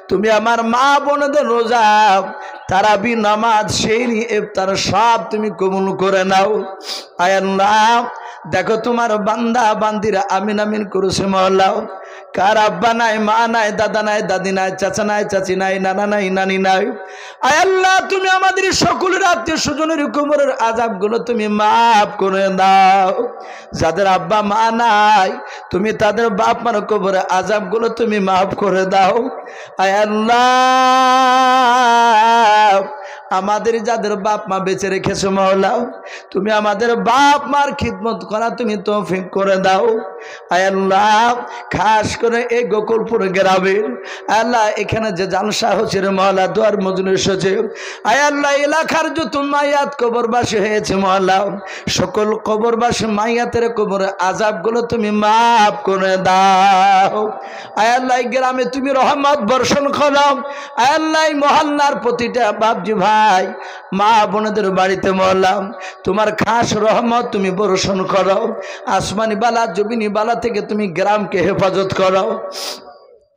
তুমি আমার মা বোনদের রোজা তারাবি নামাজ সেহরি ইফতার সব তুমি কবুল করে নাও। আয় আল্লাহ, দেখো তোমার বান্দা বান্দিরা আমিন আমিন করেছে মওলা। কার আব্বা নাই, মা নাই, দাদা নাই, দাদি নাই, চাচা নাই, চাচি নাই, নানা নাই, নানি নাই। আয় আল্লাহ, তুমি আমাদের সকলের আত্মীয় স্বজনের কবরের আযাবগুলো তুমি মাফ করে দাও। যাদের আব্বা মা নাই, তুমি তাদের বাপ মার কবরের আযাবগুলো তুমি মাফ করে দাও। আয় আল্লাহ, আমাদের যাদের বাপ মা বেঁচে রেখেছো মওলা, তুমি আমাদের বাপ মার খিদমত করা তুমি তৌফিক করে দাও। আয় আল্লাহ, খাস করে এই গোকুলপুর গ্রামের আল্লাহ এখানে যে জালসা হচ্ছে রে মওলা, দুয়ার মজলিস হচ্ছে, আয় আল্লাহ এলাকার যত মাইয়াত কবরবাসী হয়েছে মওলা, সকল কবরবাসী মাইয়াতের কবরের আযাবগুলো তুমি মাফ করে দাও। আয় আল্লাহ গ্রামে তুমি রহমত বর্ষণ করো। আয় আল্লাহ মহল্লার প্রতিটা বাপজি ভাই মা বোনদের বাড়িতে মওলা তোমার খাস রহমত তুমি বর্ষণ করো। আসমানি বালা জমিনি বালা থেকে তুমি গ্রামকে হেফাজত করো।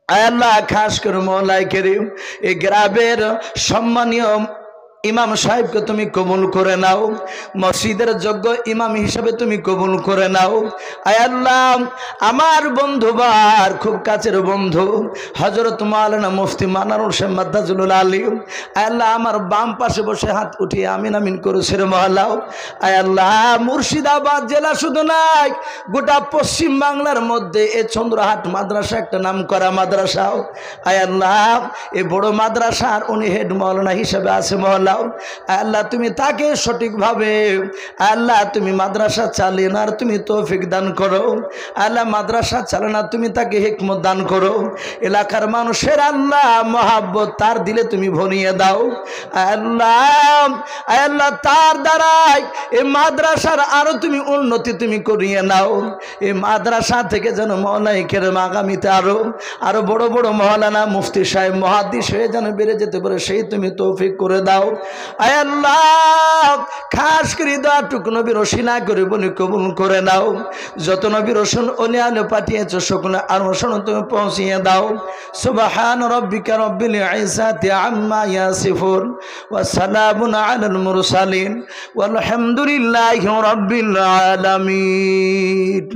আয় আল্লাহ, খাস করে মওলাই করিম এই গ্রামের সম্মানীয় ইমাম সাহেবকে তুমি কবুল করে নাও, মসজিদের যোগ্য ইমাম হিসাবে তুমি কবুল করে নাও। আয় আল্লাহ, আমার বন্ধু বার খুব কাছের বন্ধু হযরত মাওলানা মুফতি মানারুল হোসেন মাদ্দাজুল আলিম, আয় আল্লাহ আমার বাম পাশে বসে হাত উঠিয়ে আমিন আমিন করেছে রে মওলা। আয় আল্লাহ, মুর্শিদাবাদ জেলা শুধু নাই, গোটা পশ্চিম বাংলার মধ্যে এই চন্দ্রহাট মাদ্রাসা একটা নাম করা মাদ্রাসা। আয় আল্লাহ, এই বড় মাদ্রাসার উনি হেড মাওলানা হিসেবে আছে মওলা। আল্লাহ তুমি তাকে সঠিকভাবে আল্লাহ তুমি মাদ্রাসা চালানোর তুমি তৌফিক দান করো। আল্লাহ মাদ্রাসা চালানোর তুমি তাকে হিকমত দান করো। এলাকার মানুষের আল্লাহ মহাব্বত তার দিলে তুমি ভরিয়ে দাও। আল্লাহ আল্লাহ তার দ্বারাই এই মাদ্রাসার আরো তুমি উন্নতি তুমি করিয়ে নাও। এই মাদ্রাসা থেকে যেন মওলাই কেরাম আগামীতে আরো বড় বড় মওলানা মুফতি সাহেব মুহাদ্দিস হয়ে যেন বেড়ে যেতে পারে, সেই তুমি তৌফিক করে দাও। আয় আল্লাহ, খাস করে দোয়াটুকু নবী রসিনা করে বলি কবুল করে নাও। যত নবী রসুল ওলি আলো পাঠিয়েছ সকলে আর রসুন তুমি পৌঁছিয়ে দাও। সুবহান রাব্বিকা রাব্বিল ইজ্জাতি আম্মা ইয়াসিফুন ওয়া সালামুন আলাল মুরসালিন ওয়াল হামদুলিল্লাহি রাব্বিল আলামিন।